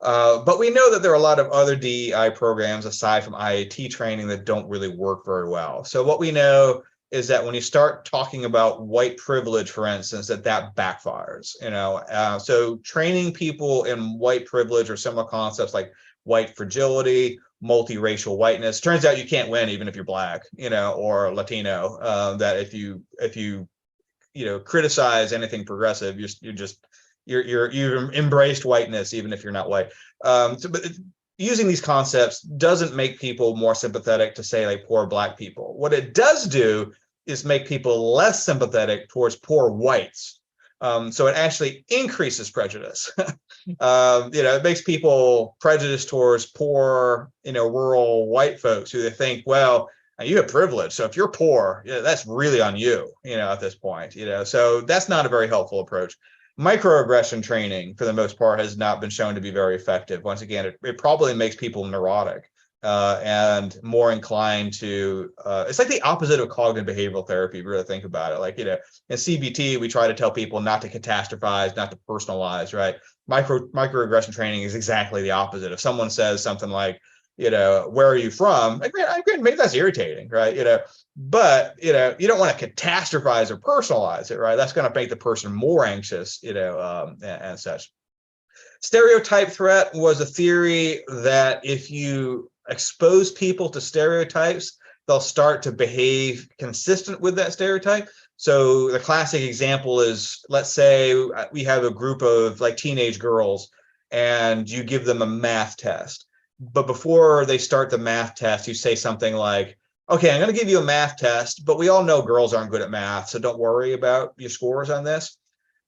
But we know that there are a lot of other DEI programs aside from IAT training that don't really work very well. So what we know is that when you start talking about white privilege, for instance, that backfires. So training people in white privilege or similar concepts like white fragility, multiracial whiteness, turns out you can't win even if you're Black, or Latino. That if you criticize anything progressive, you've embraced whiteness, even if you're not white. But using these concepts doesn't make people more sympathetic to, say, like poor Black people. What it does do is make people less sympathetic towards poor whites. So it actually increases prejudice. It makes people prejudiced towards poor, rural white folks who they think, well, you have privilege. So if you're poor, that's really on you, at this point, so that's not a very helpful approach. Microaggression training, for the most part, has not been shown to be very effective. Once again, it probably makes people neurotic and more inclined to, it's like the opposite of cognitive behavioral therapy, if you really think about it. Like, in CBT, we try to tell people not to catastrophize, not to personalize, right? Microaggression training is exactly the opposite. If someone says something like, where are you from? Like, man, maybe that's irritating, right? But you don't want to catastrophize or personalize it, right? That's going to make the person more anxious, and such. Stereotype threat was a theory that if you expose people to stereotypes, they'll start to behave consistent with that stereotype. So the classic example is, let's say we have a group of like teenage girls and you give them a math test. But before they start the math test, you say something like, okay, I'm going to give you a math test, but we all know girls aren't good at math, so don't worry about your scores on this.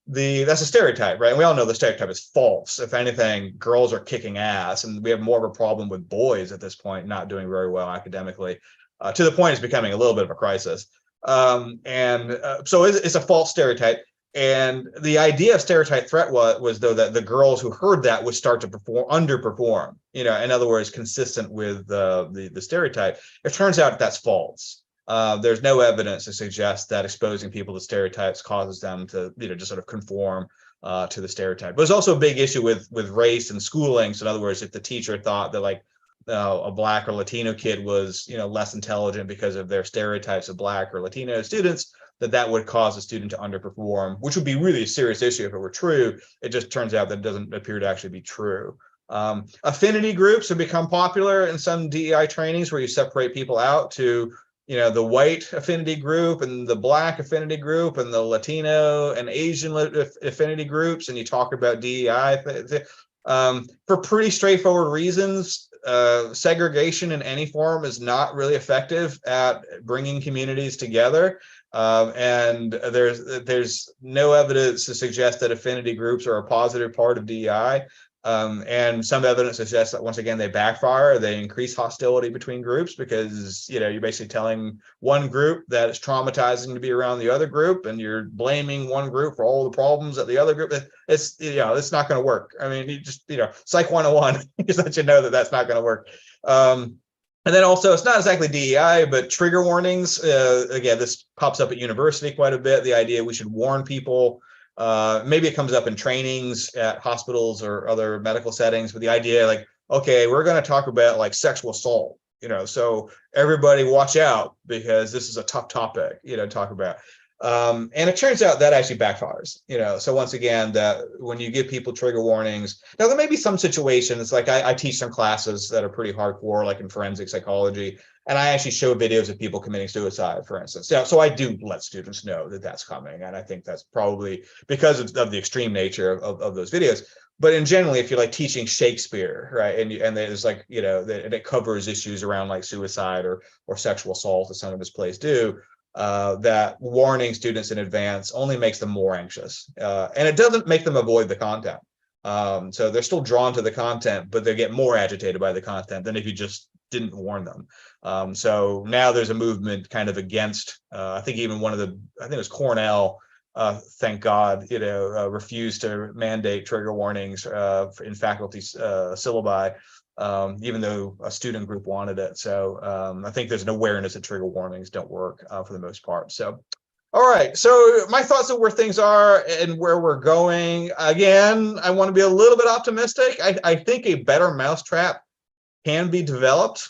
That's a stereotype, right? And we all know the stereotype is false. If anything, girls are kicking ass, and we have more of a problem with boys at this point not doing very well academically, to the point it's becoming a little bit of a crisis. So it's a false stereotype. And the idea of stereotype threat was though that the girls who heard that would start to underperform. In other words, consistent with the stereotype. It turns out that's false. There's no evidence to suggest that exposing people to stereotypes causes them to, just sort of conform to the stereotype. But there's also a big issue with race and schooling. So in other words, if the teacher thought that like a Black or Latino kid was, less intelligent because of their stereotypes of Black or Latino students, that would cause a student to underperform, which would be really a serious issue if it were true. It just turns out that it doesn't appear to actually be true. Affinity groups have become popular in some DEI trainings where you separate people out to the white affinity group and the Black affinity group and the Latino and Asian affinity groups, and you talk about DEI for pretty straightforward reasons. Segregation in any form is not really effective at bringing communities together, and there's no evidence to suggest that affinity groups are a positive part of DEI. And some evidence suggests that once again they backfire. They increase hostility between groups because you're basically telling one group that it's traumatizing to be around the other group, and you're blaming one group for all the problems at the other group. It's not going to work. I mean, you just Psych 101 just let you know that that's not going to work. And then also, it's not exactly DEI, but trigger warnings. Again, this pops up at university quite a bit. The idea we should warn people. Maybe it comes up in trainings at hospitals or other medical settings, but the idea like, okay, we're going to talk about like sexual assault, so everybody watch out because this is a tough topic, to talk about. And it turns out that actually backfires, so once again, that when you give people trigger warnings, now there may be some situations like I teach some classes that are pretty hardcore, like in forensic psychology, and I actually show videos of people committing suicide, for instance. So I do let students know that that's coming, and I think that's probably because of the extreme nature of those videos. But in generally, if you're like teaching Shakespeare, right, and there's like and it covers issues around like suicide or sexual assault, as some of his plays do. That warning students in advance only makes them more anxious, and it doesn't make them avoid the content. So they're still drawn to the content, but they get more agitated by the content than if you just didn't warn them. So now there's a movement kind of against, I think even I think it was Cornell, thank God, refused to mandate trigger warnings in faculty syllabi, even though a student group wanted it. So I think there's an awareness that trigger warnings don't work for the most part. So, all right. So my thoughts of where things are and where we're going. Again, I want to be a little bit optimistic. I think a better mousetrap can be developed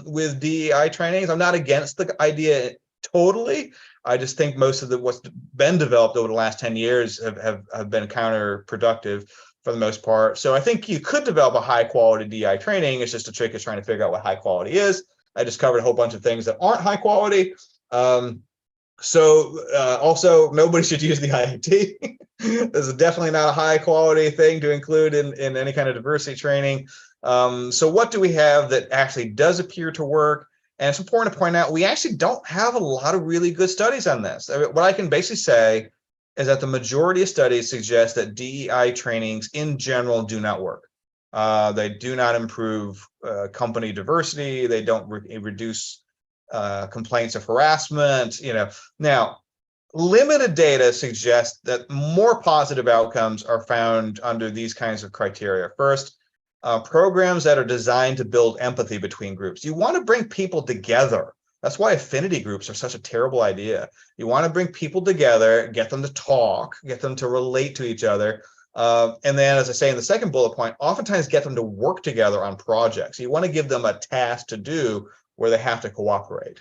with DEI trainings. I'm not against the idea totally. I just think most of what's been developed over the last 10 years have been counterproductive for the most part. So I think you could develop a high quality DEI training. It's just a trick is trying to figure out what high quality is. I just covered a whole bunch of things that aren't high quality. Also, nobody should use the IAT. This is definitely not a high quality thing to include in any kind of diversity training. So what do we have that actually does appear to work? And it's important to point out, we actually don't have a lot of really good studies on this. I mean, what I can basically say is that the majority of studies suggest that DEI trainings in general do not work. They do not improve company diversity. They don't reduce complaints of harassment. Now, limited data suggests that more positive outcomes are found under these kinds of criteria. First, programs that are designed to build empathy between groups. You want to bring people together. That's why affinity groups are such a terrible idea. You want to bring people together, get them to talk, get them to relate to each other. And then, as I say in the second bullet point, oftentimes get them to work together on projects. You want to give them a task to do where they have to cooperate.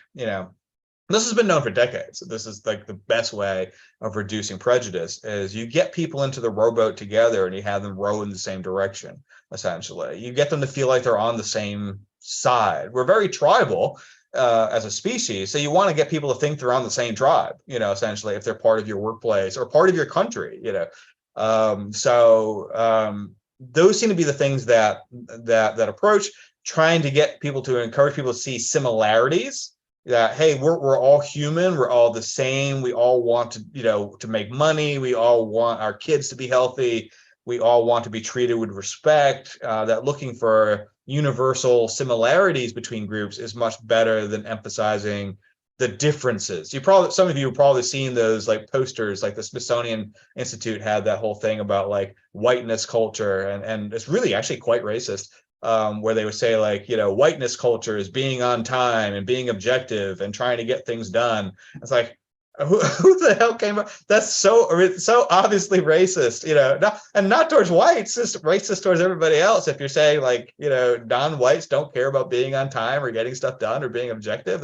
This has been known for decades. This is like the best way of reducing prejudice is you get people into the rowboat together and you have them row in the same direction, essentially. You get them to feel like they're on the same side. We're very tribal as a species. So you want to get people to think they're on the same tribe, essentially, if they're part of your workplace or part of your country, those seem to be the things that approach, trying to get people to encourage people to see similarities. That, hey, we're all human, we're all the same, we all want to make money, we all want our kids to be healthy, we all want to be treated with respect. That looking for universal similarities between groups is much better than emphasizing the differences. Some of you have probably seen those like posters, like the Smithsonian Institute had that whole thing about like whiteness culture, and it's really actually quite racist. Where they would say like, whiteness culture is being on time and being objective and trying to get things done. It's like, who the hell came up? That's so obviously racist, not towards whites, just racist towards everybody else. If you're saying like, non-whites don't care about being on time or getting stuff done or being objective,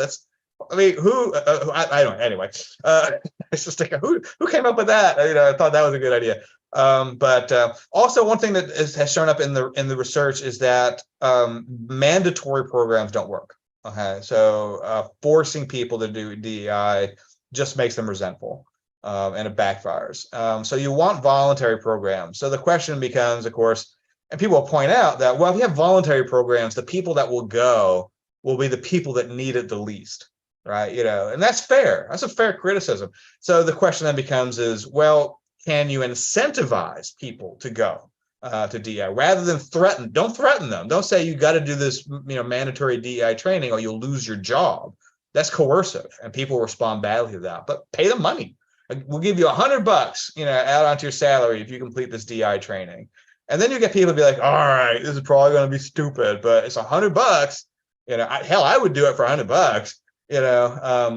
I don't, anyway, it's just like, who came up with that? I thought that was a good idea. But also one thing that has shown up in the research is that mandatory programs don't work. Okay, so forcing people to do DEI just makes them resentful, and it backfires. So you want voluntary programs. So the question becomes, of course, and people will point out that, well, if you have voluntary programs, the people that will go will be the people that need it the least, right? And that's fair. That's a fair criticism. So the question then becomes is, well, can you incentivize people to go to DEI rather than threaten? Don't threaten them. Don't say you got to do this, mandatory DEI training or you'll lose your job. That's coercive, and people respond badly to that. But pay them money. We'll give you $100, add onto your salary if you complete this DEI training. And then you get people to be like, all right, this is probably going to be stupid, but it's $100. Hell, I would do it for $100.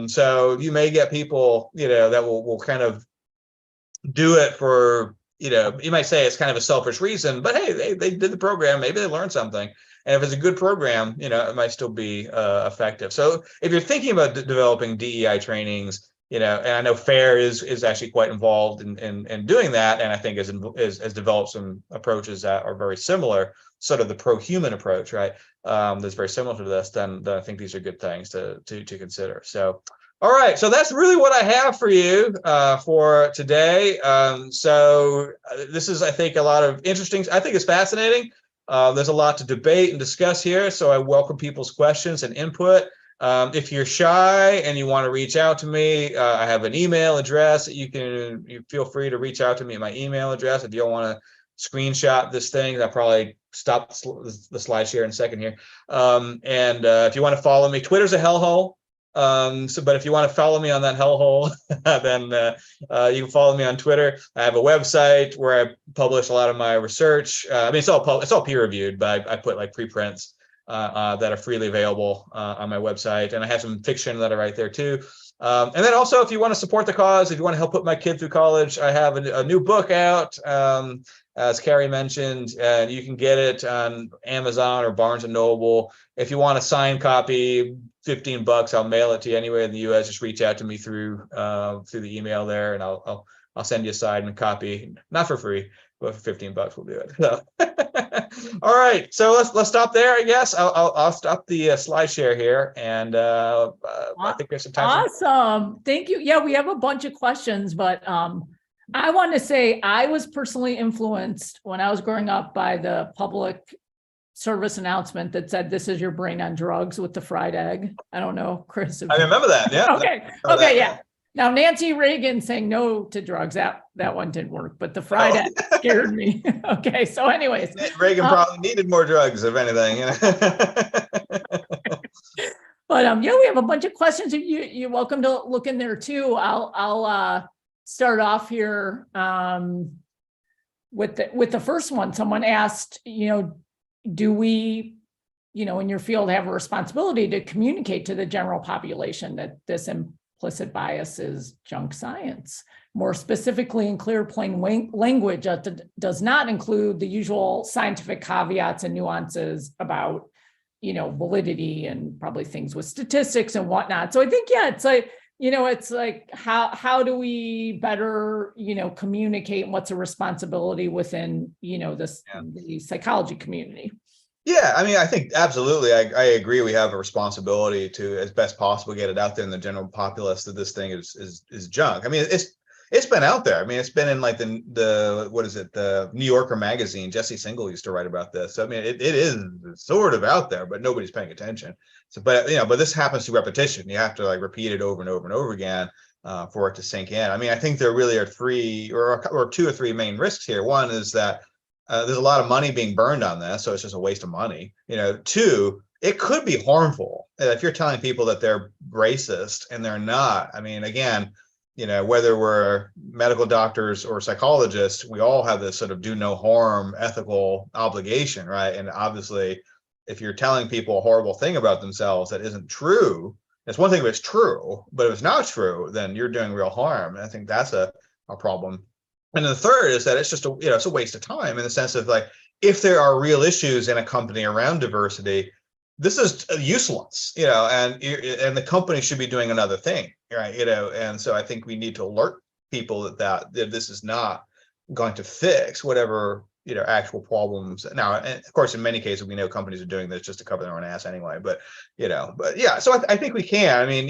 So you may get people, that will kind of do it for, you might say it's kind of a selfish reason, but hey, they did the program, maybe they learned something. And if it's a good program, it might still be effective. So if you're thinking about developing DEI trainings, and I know FAIR is actually quite involved in doing that, and I think has developed some approaches that are very similar, sort of the pro-human approach, right? That's very similar to this. Then I think these are good things to consider. So. All right, so that's really what I have for you for today. This is, I think, a lot of interesting. I think it's fascinating. There's a lot to debate and discuss here, so I welcome people's questions and input. If you're shy and you want to reach out to me, I have an email address that you feel free to reach out to me at my email address. If you don't want to screenshot this thing, I'll probably stop the slide share in a second here. If you want to follow me, Twitter's a hellhole. But if you want to follow me on that hellhole, then you can follow me on Twitter. I have a website where I publish a lot of my research. It's all peer reviewed, but I put like preprints that are freely available on my website, and I have some fiction that I write there too. And then also, if you want to support the cause, if you want to help put my kid through college, I have a new book out. As Carrie mentioned, you can get it on Amazon or Barnes and Noble. If you want a signed copy, $15, I'll mail it to you anywhere in the U.S. Just reach out to me through the email there, and I'll send you a signed copy, not for free, but for $15 we'll do it. So. All right, so let's stop there. I guess I'll stop the slide share here, and I think there's some time. Awesome, thank you. Yeah, we have a bunch of questions, but I want to say I was personally influenced when I was growing up by the public service announcement that said, "This is your brain on drugs," with the fried egg. I don't know, Chris. I remember that. Yeah. Okay. Yeah. Now Nancy Reagan saying no to drugs, that one didn't work, but the fried egg scared me. Okay. So anyways. Reagan probably needed more drugs, if anything. But yeah, we have a bunch of questions. You're welcome to look in there too. I'll start off here with the first one. Someone asked, do we, in your field have a responsibility to communicate to the general population that this implicit bias is junk science? more specifically in clear, plain language that does not include the usual scientific caveats and nuances about, validity and probably things with statistics and whatnot. So I think, yeah, it's like, it's like, how do we better, communicate, and what's a responsibility within, the psychology community? Yeah, I mean, I think absolutely. I agree. We have a responsibility to, as best possible, get it out there in the general populace that this thing is junk. I mean, it's been out there. I mean, it's been in like the what is it, the New Yorker magazine. Jesse Singal used to write about this. So I mean, it is sort of out there, but nobody's paying attention. So, but this happens through repetition. You have to like repeat it over and over and over again for it to sink in. I mean, I think there really are three or two or three main risks here. One is that there's a lot of money being burned on this, so it's just a waste of money. Two, it could be harmful if you're telling people that they're racist and they're not. I mean, again, whether we're medical doctors or psychologists, we all have this sort of do no harm ethical obligation, right? And obviously, if you're telling people a horrible thing about themselves that isn't true, it's one thing if it's true, but if it's not true, then you're doing real harm. And I think that's a problem. And then the third is that it's just it's a waste of time in the sense of like, if there are real issues in a company around diversity, this is useless, and the company should be doing another thing, right? And so I think we need to alert people that this is not going to fix whatever actual problems. Now, and of course, in many cases, we know companies are doing this just to cover their own ass anyway. But yeah. So I think we can. I mean,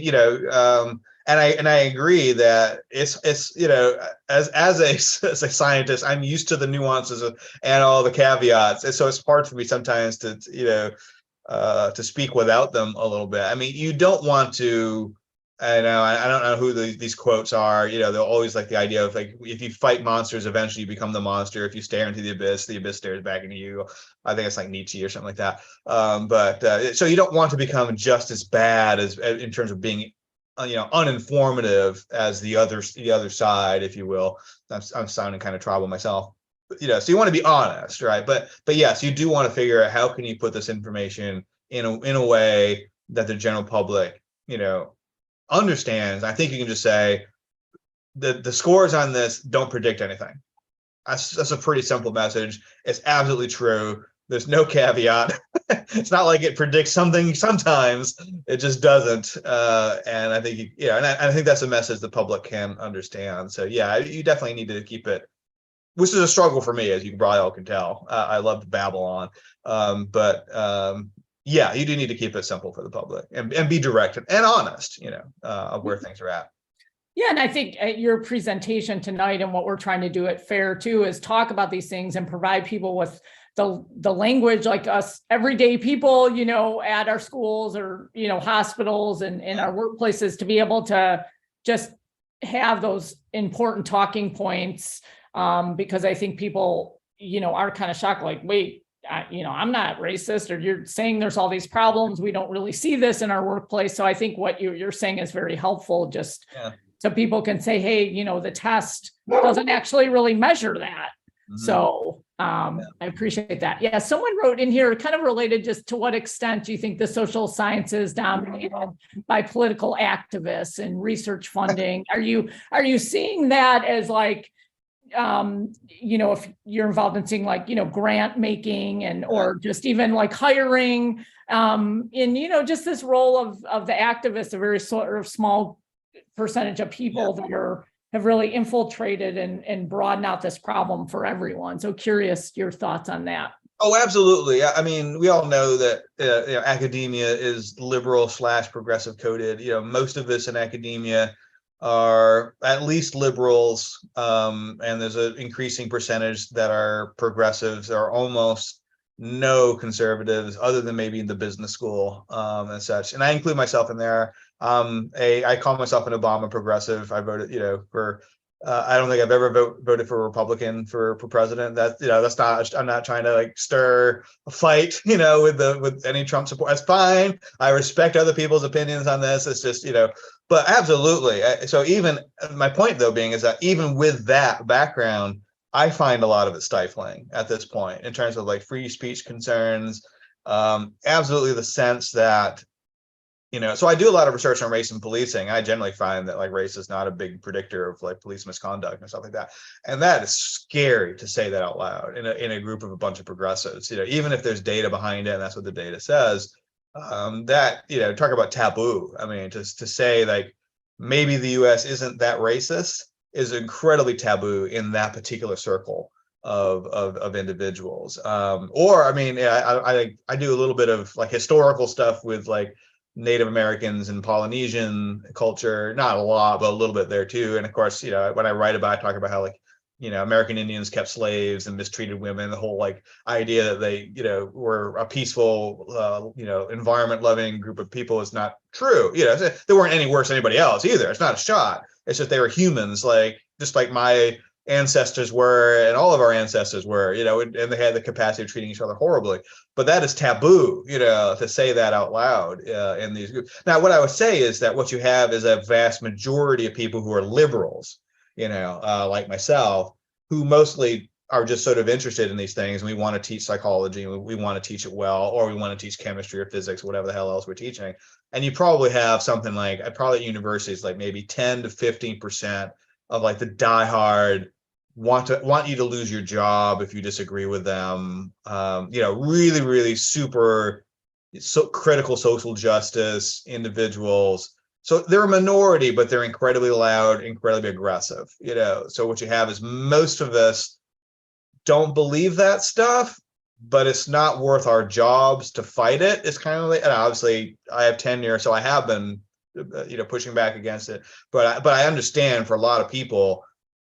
and I agree that it's as a scientist, I'm used to the nuances and all the caveats, and so it's hard for me sometimes to speak without them a little bit. I mean, you don't want to. I don't know who these quotes are. They're always like the idea of like, if you fight monsters, eventually you become the monster. If you stare into the abyss stares back into you. I think it's like Nietzsche or something like that. But so you don't want to become just as bad as in terms of being uninformative as the other side, if you will. I'm sounding kind of tribal myself. But, so you want to be honest, right? But yes, you do want to figure out how can you put this information in a way that the general public, understands. I think you can just say the scores on this don't predict anything. That's a pretty simple message. It's absolutely true. There's no caveat. It's not like it predicts something sometimes. It just doesn't. And I think and I think that's a message the public can understand. So yeah, you definitely need to keep it, which is a struggle for me, as you probably all can tell. I love to babble on, but yeah, you do need to keep it simple for the public and be direct and honest, of where things are at. Yeah, and I think your presentation tonight and what we're trying to do at FAIR too is talk about these things and provide people with the language, like us everyday people, at our schools or, hospitals and in our workplaces, to be able to just have those important talking points. Because I think people, are kind of shocked, like, wait, I'm not racist, or you're saying there's all these problems. We don't really see this in our workplace. So I think what you're saying is very helpful, just so people can say, hey, the test doesn't actually really measure that. Mm-hmm. So I appreciate that. Yeah, someone wrote in here, kind of related, just to what extent do you think the social sciences dominated by political activists and research funding? Are you seeing that as like, if you're involved in seeing like, grant making and, or just even like hiring, in, just this role of the activists, a very sort of small percentage of people that have really infiltrated and broadened out this problem for everyone. So curious your thoughts on that. Oh, absolutely. I mean, we all know that academia is liberal / progressive coded. Most of us in academia are at least liberals, and there's an increasing percentage that are progressives. There are almost no conservatives, other than maybe in the business school and such. And I include myself in there. I call myself an Obama progressive. I voted, for. I don't think I've ever voted for a Republican for president. That's not. I'm not trying to like stir a fight, with any Trump support. That's fine. I respect other people's opinions on this. It's just, but absolutely. So even my point though being is that even with that background, I find a lot of it stifling at this point in terms of like free speech concerns. Absolutely, the sense that So I do a lot of research on race and policing. I generally find that like race is not a big predictor of like police misconduct and stuff like that. And that is scary to say that out loud in a group of a bunch of progressives, even if there's data behind it and that's what the data says, talk about taboo. I mean, just to say like maybe the US isn't that racist is incredibly taboo in that particular circle of individuals. I do a little bit of like historical stuff with like Native Americans and Polynesian culture, not a lot, but a little bit there too. And of course, when I write about it, I talk about how like, American Indians kept slaves and mistreated women, the whole like idea that they, were a peaceful, environment loving group of people is not true. They weren't any worse than anybody else either. It's not a shot. It's just they were humans, like just like my ancestors were and all of our ancestors were, and they had the capacity of treating each other horribly. But that is taboo, to say that out loud in these groups. Now, what I would say is that what you have is a vast majority of people who are liberals, like myself, who mostly are just sort of interested in these things. And we want to teach psychology, and we want to teach it well, or we want to teach chemistry or physics, whatever the hell else we're teaching. And you probably have something like, probably at universities, like maybe 10 to 15% of like the diehard want you to lose your job if you disagree with them. Really, really super critical social justice individuals. So they're a minority, but they're incredibly loud, incredibly aggressive. So what you have is most of us don't believe that stuff, but it's not worth our jobs to fight it. It's kind of like, and obviously I have tenure, so I have been, pushing back against it. But I understand for a lot of people,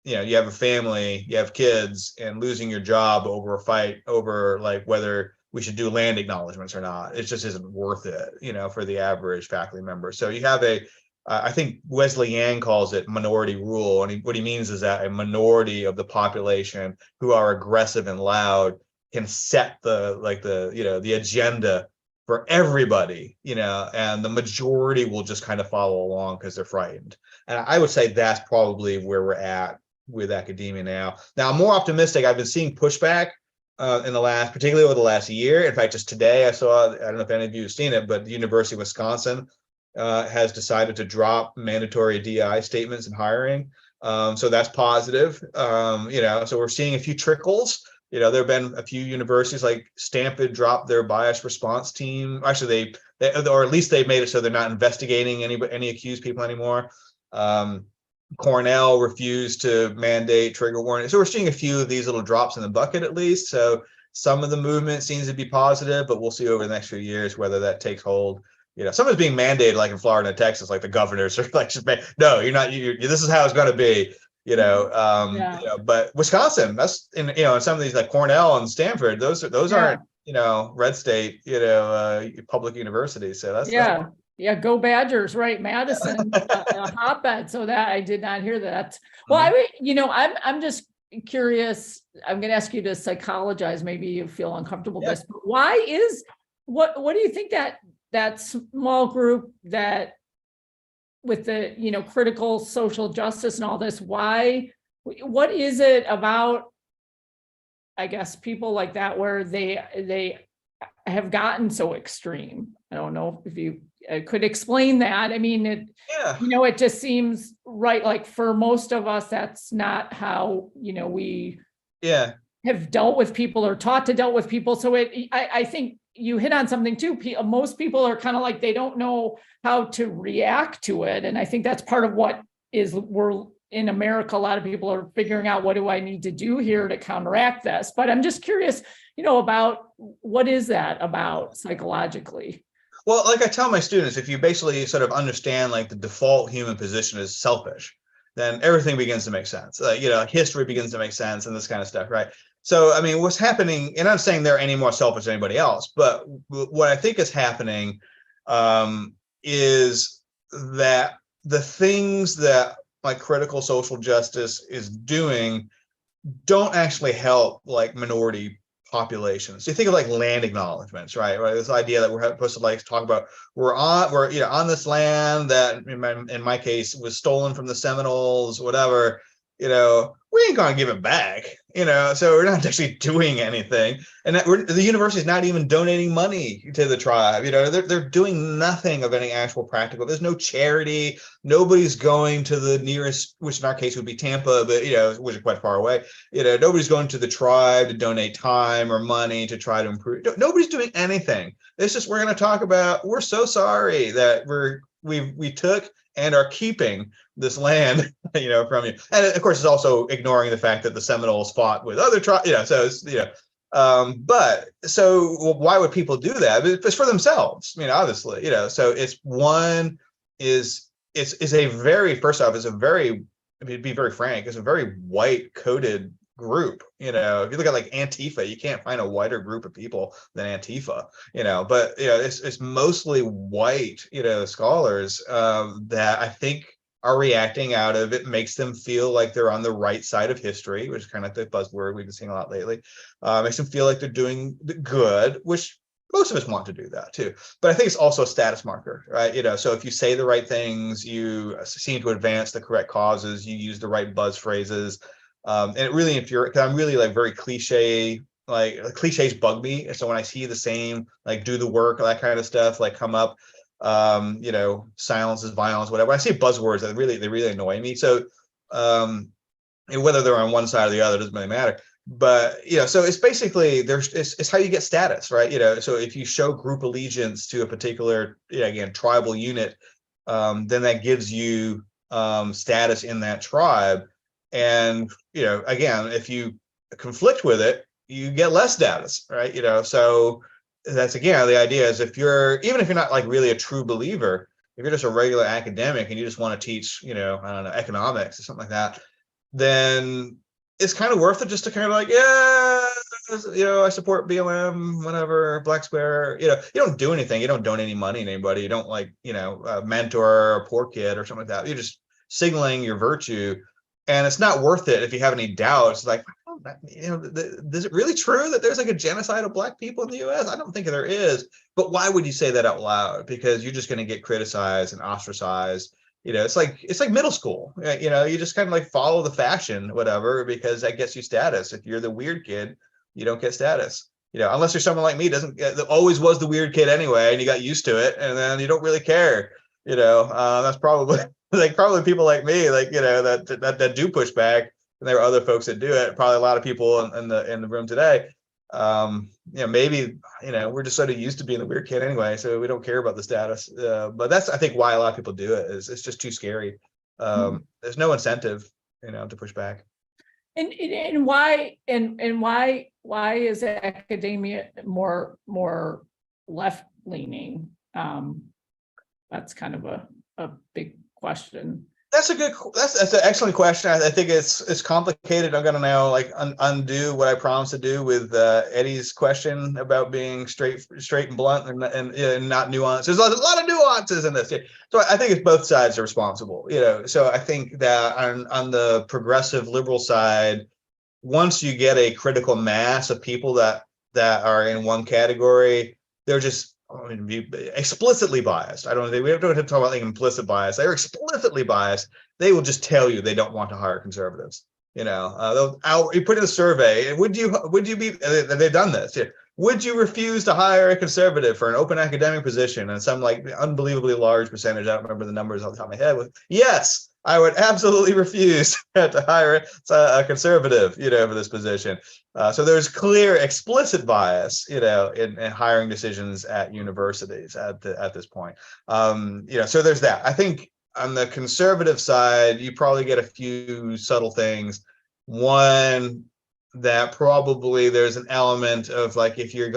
you have a family, you have kids, and losing your job over a fight over like whether we should do land acknowledgements or not, it just isn't worth it, for the average faculty member. So you have I think Wesley Yang calls it minority rule. And what he means is that a minority of the population who are aggressive and loud can set the agenda for everybody, and the majority will just kind of follow along because they're frightened. And I would say that's probably where we're at with academia now. Now, I'm more optimistic. I've been seeing pushback particularly over the last year. In fact, just today I don't know if any of you have seen it, but the University of Wisconsin has decided to drop mandatory DEI statements in hiring. So that's positive. So we're seeing a few trickles. There have been a few universities like Stanford dropped their bias response team. Actually, they or at least they made it so they're not investigating any accused people anymore. Cornell refused to mandate trigger warning. So we're seeing a few of these little drops in the bucket at least. So some of the movement seems to be positive, but we'll see over the next few years whether that takes hold. Some is being mandated, like in Florida and Texas, like the governors are like, no, you're not. This is how it's going to be. But Wisconsin, that's in some of these like Cornell and Stanford, those aren't red state public universities. So that's go Badgers, right? Madison, a hotbed. So that I did not hear that. Well, I'm just curious. I'm going to ask you to psychologize. Maybe you feel uncomfortable with this. But why is what do you think that small group that with the critical social justice and all this? What is it about? I guess people like that where they have gotten so extreme. I don't know if you could explain that. I mean, it just seems right. Like for most of us, that's not how, we have dealt with people or taught to deal with people. So I think you hit on something too. Most people are kind of like, they don't know how to react to it. And I think that's part of what we're in America. A lot of people are figuring out, what do I need to do here to counteract this? But I'm just curious, about what is that about psychologically? Well, like I tell my students, if you basically sort of understand like the default human position is selfish, then everything begins to make sense. History begins to make sense and this kind of stuff, right? So, I mean, what's happening, and I'm not saying they're any more selfish than anybody else, but what I think is happening is that the things that like critical social justice is doing don't actually help like minority populations. So you think of like land acknowledgements, right? This idea that we're supposed to like talk about we're on this land that in my case was stolen from the Seminoles, whatever. We ain't gonna give it back. So we're not actually doing anything. And the university is not even donating money to the tribe. They're doing nothing of any actual practical. There's no charity. Nobody's going to the nearest, which in our case would be Tampa, but which is quite far away. Nobody's going to the tribe to donate time or money to try to improve. Nobody's doing anything. It's just, we're going to talk about, we're so sorry that we took and are keeping this land, from you. And of course, it's also ignoring the fact that the Seminoles fought with other tribes, so it's, but so why would people do that? It's for themselves, obviously, so it's a very, first off, it's a very, to be very frank, it's a very white coded group. If you look at like Antifa, you can't find a whiter group of people than Antifa, but it's mostly white, scholars that I think are reacting out of it, makes them feel like they're on the right side of history, which is kind of the buzzword we've been seeing a lot lately. Makes them feel like they're doing good, which most of us want to do that too. But I think it's also a status marker, right? So if you say the right things, you seem to advance the correct causes, you use the right buzz phrases. And it really infuriates, because I'm really like very cliche, like cliches bug me. And so when I see the same, like do the work, that kind of stuff, like come up, silence is violence, whatever. I see buzzwords that they really annoy me. So and whether they're on one side or the other doesn't really matter. But so it's basically it's how you get status, right? So if you show group allegiance to a particular again tribal unit, then that gives you status in that tribe. And again, if you conflict with it, you get less status, right? So that's again the idea is even if you're not like really a true believer, if you're just a regular academic and you just want to teach, I don't know, economics or something like that, then it's kind of worth it just to kind of like, I support BLM, whatever, Black Square. You don't do anything. You don't donate any money to anybody. You don't like, mentor a poor kid or something like that. You're just signaling your virtue. And it's not worth it if you have any doubts. Like, is it really true that there's like a genocide of Black people in the U.S.? I don't think there is. But why would you say that out loud? Because you're just going to get criticized and ostracized. It's like middle school. You just kind of like follow the fashion, whatever, because that gets you status. If you're the weird kid, you don't get status. Unless you're someone like me, that always was the weird kid anyway, and you got used to it, and then you don't really care. That's probably probably people like me, that do push back, and there are other folks that do it. Probably a lot of people in the room today. Maybe we're just sort of used to being the weird kid anyway, so we don't care about the status. But that's I think why a lot of people do it. Is it's just too scary. There's no incentive, to push back. And why is academia more left leaning? That's kind of a big question. That's an excellent question. I think it's complicated. I'm gonna now like undo what I promised to do with Eddie's question about being straight and blunt and not nuanced. There's a lot of nuances in this. So I think it's both sides are responsible. So I think that on the progressive liberal side, once you get a critical mass of people that are in one category, they're just explicitly biased. We don't have to talk about like implicit bias. They're explicitly biased. They will just tell you they don't want to hire conservatives. You put in a survey. Would you be? They've done this. Would you refuse to hire a conservative for an open academic position? And some like unbelievably large percentage, I don't remember the numbers off the top of my head, yes, I would absolutely refuse to hire a conservative, for this position. So there's clear, explicit bias, in hiring decisions at universities at this point. So there's that. I think on the conservative side, you probably get a few subtle things. One, that probably there's an element of like, if you're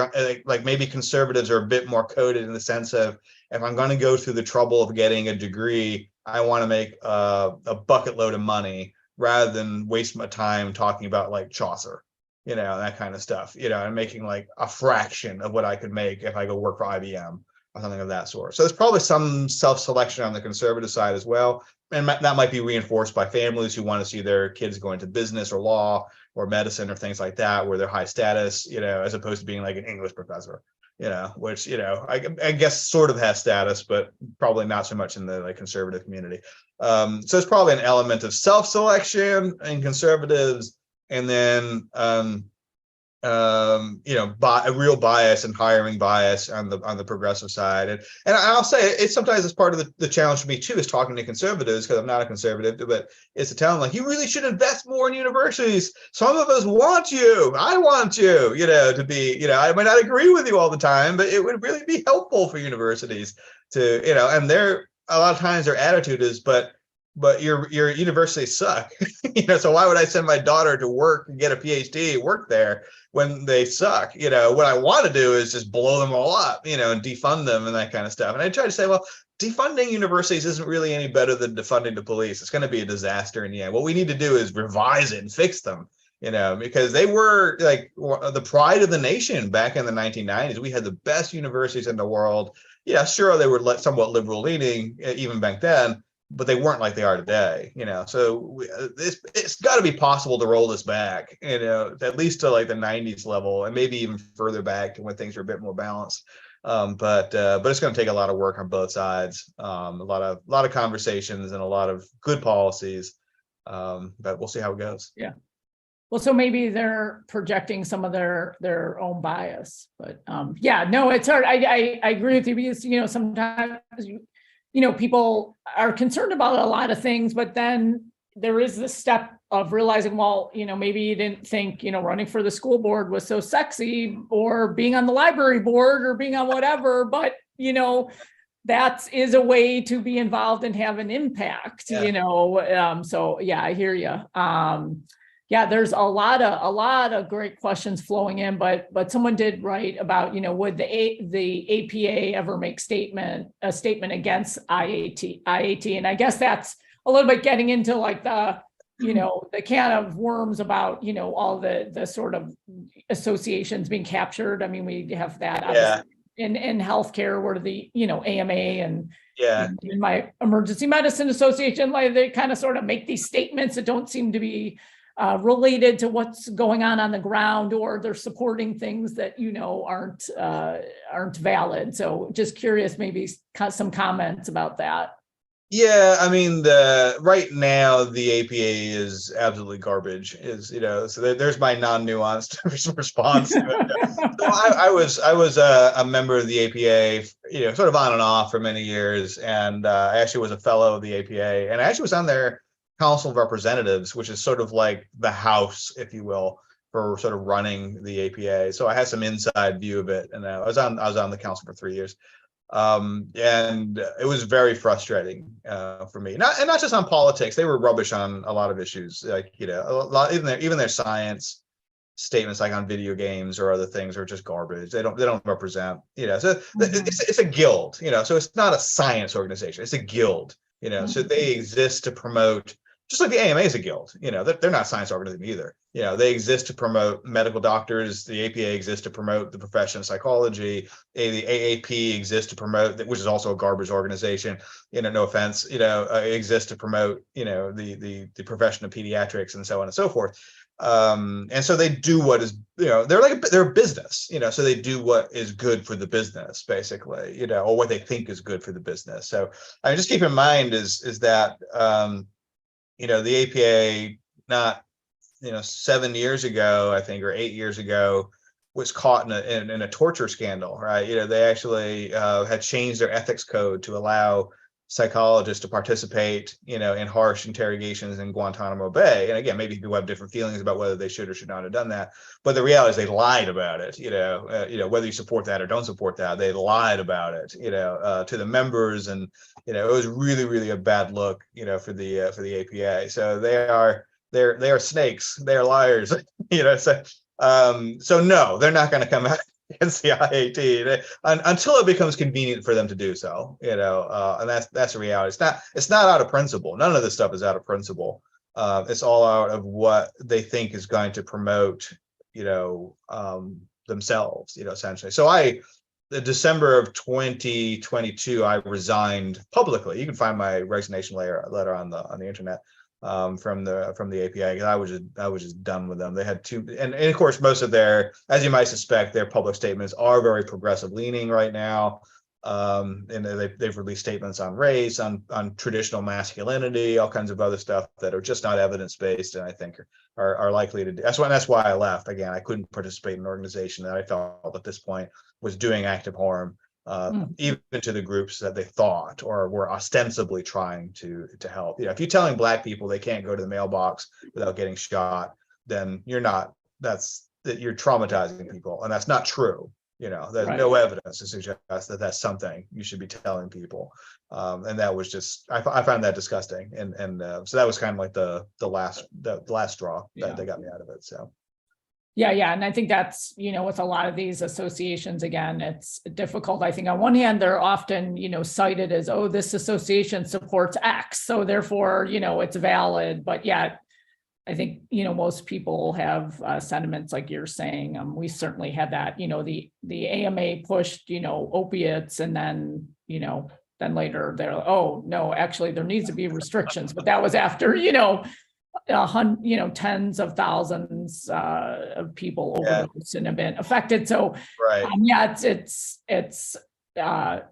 like maybe conservatives are a bit more coded in the sense of, if I'm going to go through the trouble of getting a degree, I want to make a bucket load of money rather than waste my time talking about like Chaucer, that kind of stuff, and making like a fraction of what I could make if I go work for IBM or something of that sort. So there's probably some self-selection on the conservative side as well. And that might be reinforced by families who want to see their kids go into business or law or medicine or things like that, where they're high status, as opposed to being like an English professor, which, I guess sort of has status, but probably not so much in the like conservative community. So it's probably an element of self-selection in conservatives, and then a real bias and hiring bias on the progressive side. And I'll say it's sometimes it's part of the challenge for me too, is talking to conservatives, because I'm not a conservative, but it's to tell them, like, you really should invest more in universities. Some of us want you. I want you, to be, I might not agree with you all the time, but it would really be helpful for universities to, and a lot of times their attitude is, but your universities suck. So why would I send my daughter to work and get a PhD, work there, when they suck? What I want to do is just blow them all up, and defund them and that kind of stuff. And I try to say, well, defunding universities isn't really any better than defunding the police. It's going to be a disaster in the end. What we need to do is revise it and fix them, because they were like the pride of the nation back in the 1990s. We had the best universities in the world. Yeah, sure, they were somewhat liberal leaning even back then, but they weren't like they are today, So it's got to be possible to roll this back, at least to like the 90s level, and maybe even further back to when things are a bit more balanced. But it's going to take a lot of work on both sides, a lot of conversations and a lot of good policies. But we'll see how it goes. Yeah. Well, so maybe they're projecting some of their own bias, but no, it's hard. I agree with you, because sometimes people are concerned about a lot of things, but then there is the step of realizing, well, maybe you didn't think, running for the school board was so sexy, or being on the library board, or being on whatever, but, that is a way to be involved and have an impact, so yeah, I hear you. There's a lot of great questions flowing in, but someone did write about, would the APA ever make a statement against IAT, and I guess that's a little bit getting into like the can of worms about all the sort of associations being captured. I mean, we have that obviously in healthcare, where the AMA and in my emergency medicine association, like they kind of sort of make these statements that don't seem to be related to what's going on the ground, or they're supporting things that aren't valid. So just curious, maybe some comments about that. Yeah, I mean, right now the APA is absolutely garbage. So there's my non-nuanced response to it. So I was a member of the APA, sort of on and off for many years, and I actually was a fellow of the APA, and I actually was on their Council of Representatives, which is sort of like the House, if you will, for sort of running the APA. So I had some inside view of it, and I was on the council for 3 years. And it was very frustrating for me. Not just on politics; they were rubbish on a lot of issues. Like a lot, even their science statements, like on video games or other things, are just garbage. They don't represent. So it's a guild. So it's not a science organization; it's a guild. So they exist to promote. Just like the AMA is a guild, they're not a science organism either. They exist to promote medical doctors. The APA exists to promote the profession of psychology. The AAP exists to promote, which is also a garbage organization. No offense, exists to promote, the profession of pediatrics and so on and so forth. And so they do what is, they're a business, so they do what is good for the business, basically, or what they think is good for the business. So I mean, just keep in mind is that. The APA, not 7 years ago, I think, or 8 years ago, was caught in a torture scandal, right? They actually had changed their ethics code to allow psychologists to participate, in harsh interrogations in Guantanamo Bay. And again, maybe people have different feelings about whether they should or should not have done that. But the reality is they lied about it. Whether you support that or don't support that, they lied about it. To the members, and it was really, really a bad look. For the APA. So they are snakes. They are liars. So no, they're not going to come out against the IAT until it becomes convenient for them to do so, and that's a reality. It's not out of principle. None of this stuff is out of principle. It's all out of what they think is going to promote, themselves, essentially. So the December of 2022, I resigned publicly. You can find my resignation letter on the internet. From the APA, because I was just done with them. They had and of course, most of their, as you might suspect, their public statements are very progressive leaning right now. And they've released statements on race, on traditional masculinity, all kinds of other stuff that are just not evidence-based, and I think are likely to do. That's why I left. Again, I couldn't participate in an organization that I felt at this point was doing active harm, even to the groups that they thought or were ostensibly trying to help. If you're telling Black people they can't go to the mailbox without getting shot, then you're traumatizing people, and that's not true. There's no evidence to suggest that that's something you should be telling people, and that was just I found that disgusting, and so that was kind of like the last straw that got me out of it. So. Yeah. And I think that's, with a lot of these associations, again, it's difficult. I think on one hand, they're often, cited as, oh, this association supports X, so therefore, it's valid. But yet, I think, most people have sentiments like you're saying. We certainly had that, the AMA pushed, opiates, and then, then later they're, oh, no, actually there needs to be restrictions. But that was after, tens of thousands of people overdosed and have been affected. So it's a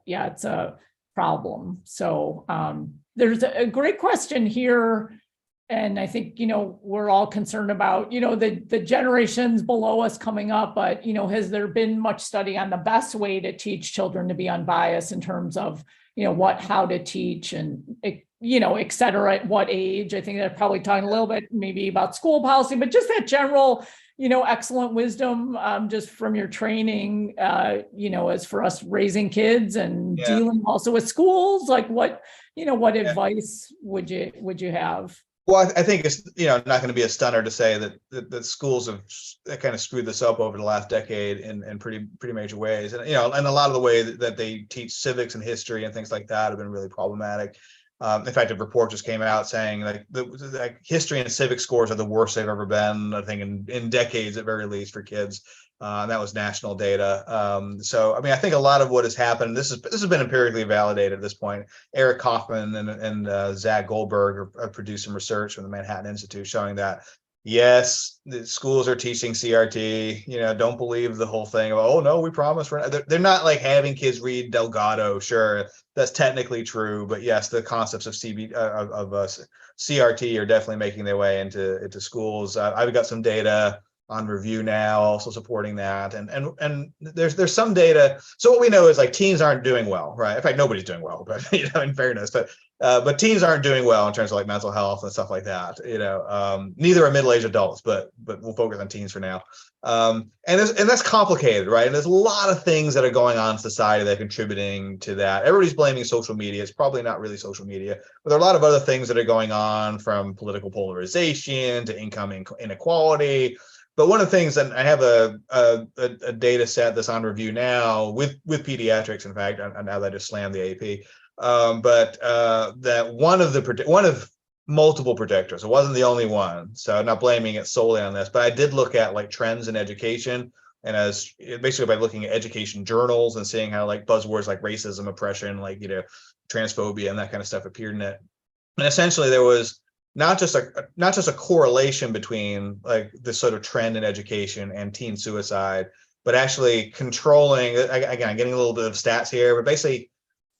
problem. So there's a great question here. And I think, we're all concerned about, the generations below us coming up, but, has there been much study on the best way to teach children to be unbiased in terms of, how to teach and, et cetera, at what age? I think they're probably talking a little bit maybe about school policy, but just that general, excellent wisdom, just from your training, as for us raising kids and dealing also with schools, like what advice would you have? Well, I think it's not going to be a stunner to say that schools have kind of screwed this up over the last decade in pretty major ways, and and a lot of the way that they teach civics and history and things like that have been really problematic. In fact, a report just came out saying like history and civics scores are the worst they've ever been, I think in decades at very least for kids. And that was national data. So, I mean, I think a lot of what has happened, this has been empirically validated at this point. Eric Kaufman and Zach Goldberg have produced some research from the Manhattan Institute showing that, yes, the schools are teaching CRT. Don't believe the whole thing about, oh, no, we promise. They're not like having kids read Delgado. Sure, that's technically true. But yes, the concepts of CRT are definitely making their way into schools. I've got some data on review now, also supporting that, and there's some data. So what we know is like teens aren't doing well, right? In fact, nobody's doing well, but in fairness, but teens aren't doing well in terms of like mental health and stuff like that. Neither are middle-aged adults, but we'll focus on teens for now. And that's complicated, right? And there's a lot of things that are going on in society that are contributing to that. Everybody's blaming social media. It's probably not really social media, but there are a lot of other things that are going on, from political polarization to income inequality. But one of the things, and I have a data set that's on review now with pediatrics, in fact, and now that I just slammed the AP, but that one of multiple predictors, it wasn't the only one, so I'm not blaming it solely on this, but I did look at like trends in education, and as basically by looking at education journals and seeing how like buzzwords like racism, oppression, like transphobia and that kind of stuff appeared in it, and essentially there was not just a correlation between like this sort of trend in education and teen suicide, but actually controlling, again, I'm getting a little bit of stats here, but basically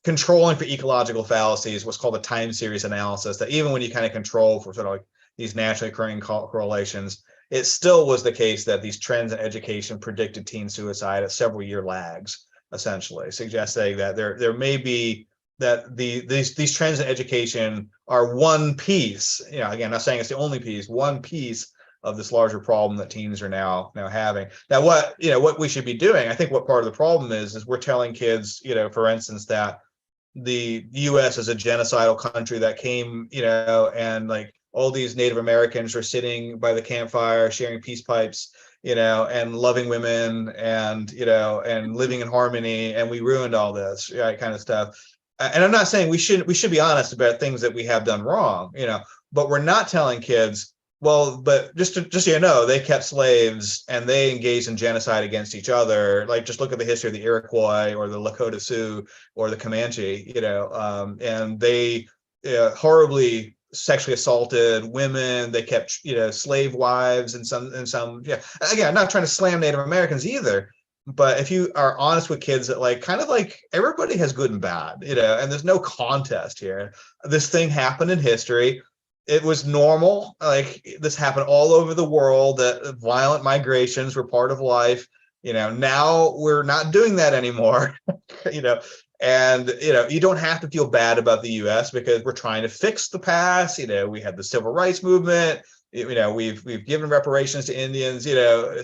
controlling for ecological fallacies, what's called a time series analysis, that even when you kind of control for sort of like these naturally occurring correlations, it still was the case that these trends in education predicted teen suicide at several year lags, essentially suggesting that there may be that these trends in education are one piece, again, not saying it's the only piece, one piece of this larger problem that teens are now having. Now, what we should be doing, I think what part of the problem is we're telling kids, for instance, that the US is a genocidal country that came, and like all these Native Americans are sitting by the campfire, sharing peace pipes, and loving women and, and living in harmony, and we ruined all this, right, kind of stuff. And I'm not saying we should be honest about things that we have done wrong, but we're not telling kids, well, but just so they kept slaves and they engaged in genocide against each other. Like, just look at the history of the Iroquois or the Lakota Sioux or the Comanche, and they horribly sexually assaulted women. They kept, slave wives and some. Again, I'm not trying to slam Native Americans either, But if you are honest with kids that like kind of like everybody has good and bad, and there's no contest here. This thing happened in history. It was normal. Like this happened all over the world, that violent migrations were part of life. Now we're not doing that anymore. you know, and you don't have to feel bad about the US because we're trying to fix the past. We had the civil rights movement. We've given reparations to Indians,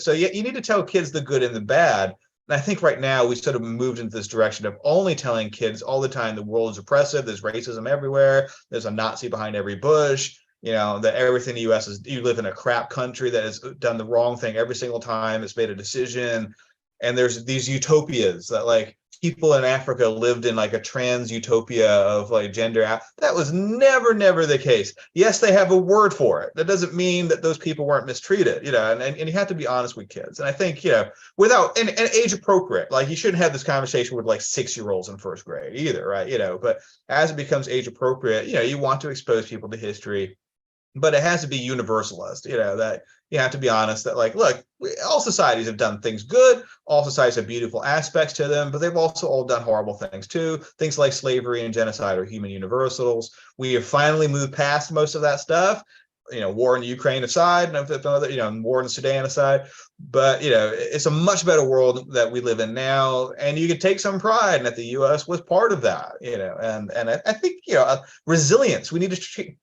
so you need to tell kids the good and the bad. And I think right now we sort of moved into this direction of only telling kids all the time the world is oppressive, there's racism everywhere, there's a Nazi behind every bush, that everything in the US is, you live in a crap country that has done the wrong thing every single time it's made a decision. And there's these utopias that like people in Africa lived in like a trans utopia of like gender. That was never the case. Yes, they have a word for it. That doesn't mean that those people weren't mistreated, and you have to be honest with kids. And I think, without and age appropriate, like you shouldn't have this conversation with like 6-year-olds in first grade either, right? But as it becomes age appropriate, you want to expose people to history, but it has to be universalist, that you have to be honest that like, look, all societies have done things good. All societies have beautiful aspects to them, but they've also all done horrible things too. Things like slavery and genocide are human universals. We have finally moved past most of that stuff, war in Ukraine aside, and war in Sudan aside. But, it's a much better world that we live in now. And you can take some pride in that the US was part of that, and I think, resilience, we need to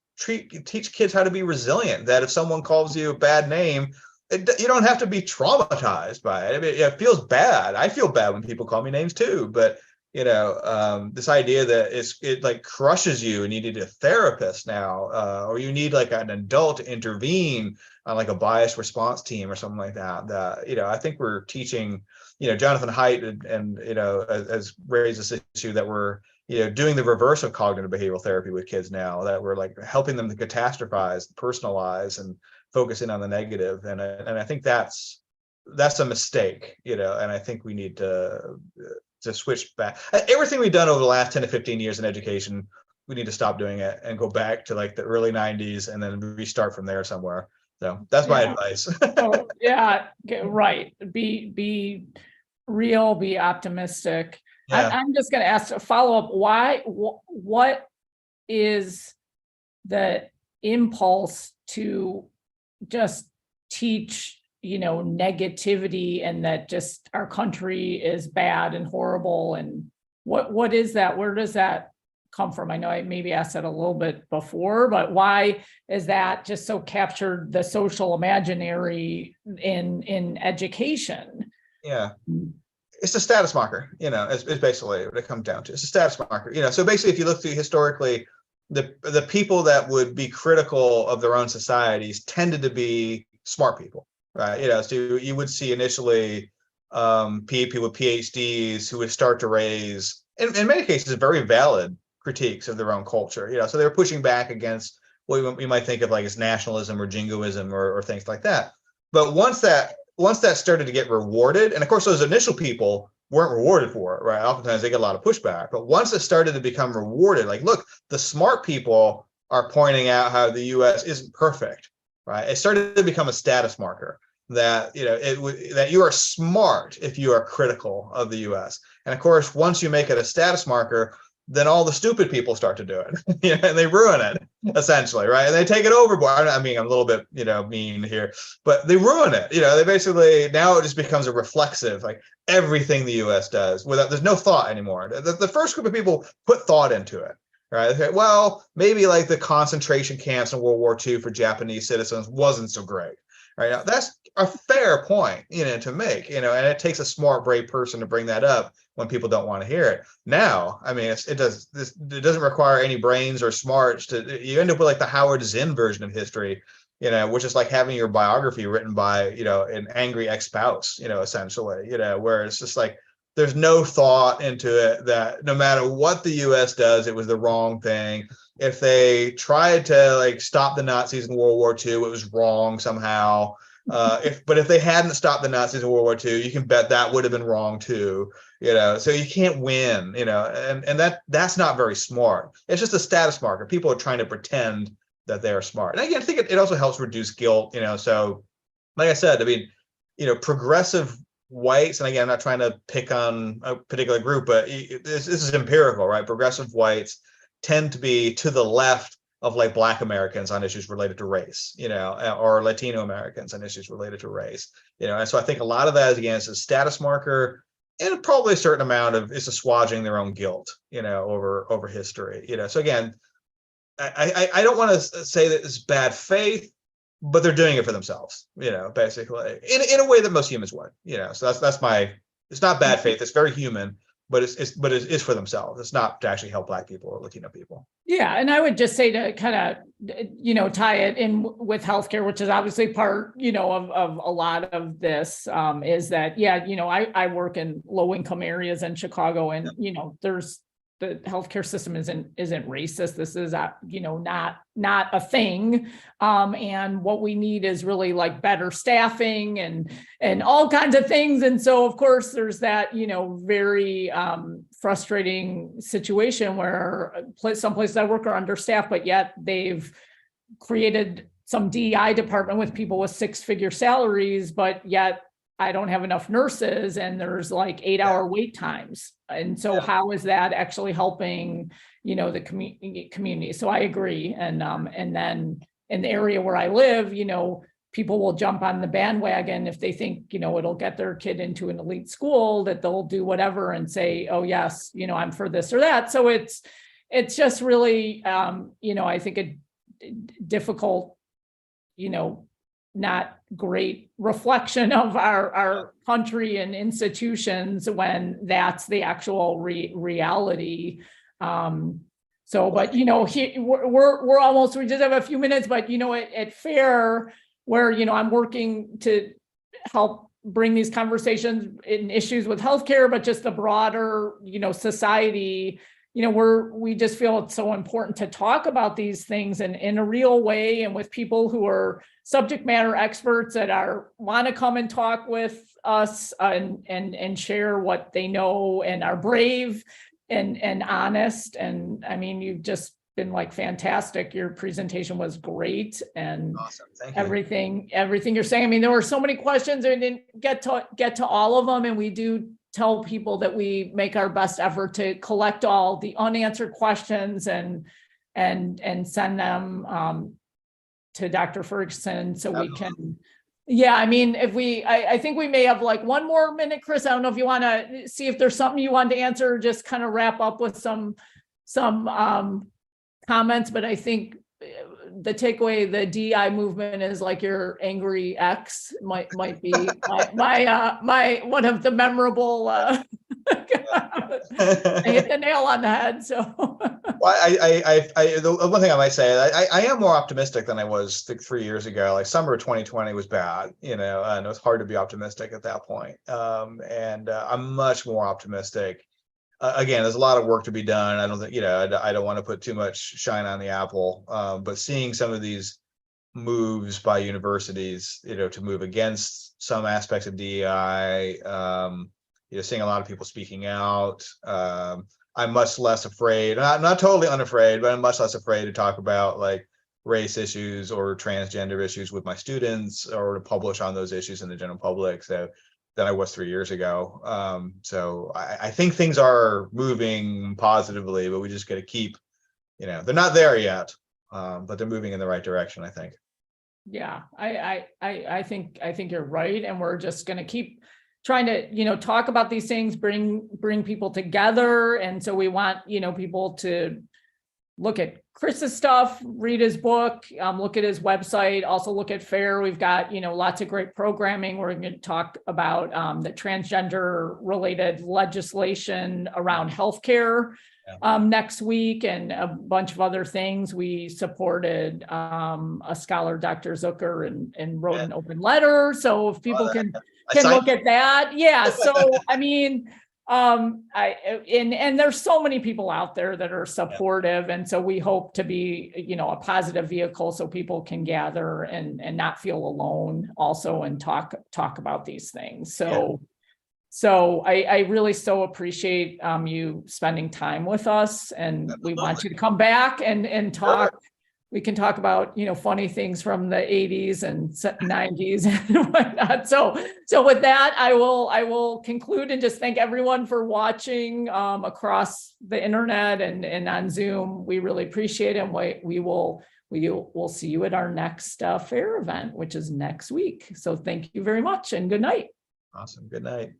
teach kids how to be resilient, that if someone calls you a bad name, you don't have to be traumatized by it. I mean, it feels bad. I feel bad when people call me names too, but this idea that it like crushes you and you need a therapist now, or you need like an adult to intervene on like a bias response team or something like that, I think we're teaching, Jonathan Haidt and has raised this issue that we're doing the reverse of cognitive behavioral therapy with kids now, that we're like helping them to catastrophize, personalize, and focus in on the negative. And I think that's a mistake, and I think we need to switch back. Everything we've done over the last 10 to 15 years in education, we need to stop doing it and go back to like the early 90s and then restart from there somewhere. So that's my advice. Oh, yeah, right. Be real, be optimistic. Yeah. I'm just going to ask a follow-up. What is the impulse to just teach, negativity, and that just our country is bad and horrible? And what is that? Where does that come from? I know I maybe asked that a little bit before, but why is that just so captured the social imaginary in education? Yeah. It's a status marker, it's basically what it comes down to. It's a status marker, so basically if you look through historically, the people that would be critical of their own societies tended to be smart people, right? So you would see initially people with PhDs who would start to raise, in many cases, very valid critiques of their own culture, so they were pushing back against what we might think of like as nationalism or jingoism or things like that. But once that started to get rewarded, and of course those initial people weren't rewarded for it, right? Oftentimes they get a lot of pushback, but once it started to become rewarded, like, look, the smart people are pointing out how the US isn't perfect, right? It started to become a status marker that, that you are smart if you are critical of the US. And of course, once you make it a status marker, then all the stupid people start to do it, and they ruin it essentially, right? And they take it overboard. I mean, I'm a little bit, mean here, but they ruin it. They basically, now it just becomes a reflexive, like everything the US does there's no thought anymore. The first group of people put thought into it, right? Okay, well, maybe like the concentration camps in World War II for Japanese citizens wasn't so great, right? Now, that's a fair point, to make, and it takes a smart, brave person to bring that up when people don't want to hear it. Now, I mean, it doesn't require any brains or smarts you end up with like the Howard Zinn version of history, which is like having your biography written by, an angry ex-spouse, essentially, where it's just like, there's no thought into it, that no matter what the US does, it was the wrong thing. If they tried to like stop the Nazis in World War II, it was wrong somehow. But if they hadn't stopped the Nazis in World War II, you can bet that would have been wrong too. So you can't win, and that's not very smart. It's just a status marker. People are trying to pretend that they're smart. And again, I think it also helps reduce guilt, so like I said, I mean, progressive whites, and again, I'm not trying to pick on a particular group, but this is empirical, right? Progressive whites tend to be to the left of like Black Americans on issues related to race, or Latino Americans on issues related to race, and so I think a lot of that is, again, it's a status marker, and probably a certain amount of it's assuaging their own guilt, over history, so again, I don't want to say that it's bad faith, but they're doing it for themselves, basically in a way that most humans would, so that's my, it's not bad faith, it's very human, but it's for themselves. It's not to actually help Black people or Latino people. Yeah, and I would just say to kind of, tie it in with healthcare, which is obviously part, of a lot of this, is that, I work in low income areas in Chicago, and there's the healthcare system isn't racist. This is not a thing. And what we need is really like better staffing and all kinds of things. And so of course there's that, very frustrating situation where some places I work are understaffed, but yet they've created some DEI department with people with 6-figure salaries, but yet I don't have enough nurses and there's like 8-hour wait times. And so how is that actually helping, the community? So I agree. And then in the area where I live, people will jump on the bandwagon if they think, it'll get their kid into an elite school, that they'll do whatever and say, oh yes, I'm for this or that. So it's just really, I think a difficult, not great reflection of our country and institutions when that's the actual reality. But we're almost, we just have a few minutes, but at FAIR, where we working to help bring these conversations and issues with healthcare, but just the broader, society, we just feel it's so important to talk about these things in a real way and with people who are subject matter experts that want to come and talk with us and share what they know and are brave and honest. And I mean, you've just been like fantastic. Your presentation was great, and awesome. Thank you. Everything you're saying. I mean, there were so many questions and didn't get to all of them, and we do tell people that we make our best effort to collect all the unanswered questions and send them to Dr. Ferguson so we can. Yeah, I mean, I think we may have like one more minute, Chris. I don't know if you want to see if there's something you want to answer, or just kind of wrap up with some comments. But I think the takeaway, the DEI movement is like your angry ex might be my one of the memorable. I hit the nail on the head. So, well, the one thing I might say, I am more optimistic than I was 3 years ago. Like summer of 2020 was bad, and it was hard to be optimistic at that point. And I'm much more optimistic. Again, there's a lot of work to be done. I don't think, I don't want to put too much shine on the apple, but seeing some of these moves by universities, to move against some aspects of DEI, seeing a lot of people speaking out. I'm much less afraid. I'm not totally unafraid, but I'm much less afraid to talk about like race issues or transgender issues with my students, or to publish on those issues in the general public. So than I was 3 years ago. So I think things are moving positively, but we just got to keep, they're not there yet, but they're moving in the right direction, I think. Yeah, I think you're right. And we're just going to keep trying to, talk about these things, bring people together. And so we want, people to look at Chris's stuff, read his book, look at his website, also look at FAIR. We've got, lots of great programming. We're going to talk about the transgender related legislation around healthcare next week, and a bunch of other things. We supported a scholar, Dr. Zucker, and wrote an open letter. So if people can look at that. Yeah. So, I mean, and there's so many people out there that are supportive. And so we hope to be, a positive vehicle so people can gather and not feel alone also, and talk about these things. So I really so appreciate you spending time with us, and we want you to come back and talk we can talk about, funny things from the 80s and 90s and whatnot. So with that, I will conclude and just thank everyone for watching across the internet and on Zoom. We really appreciate it. And we'll see you at our next fair event, which is next week. So thank you very much and good night. Awesome. Good night.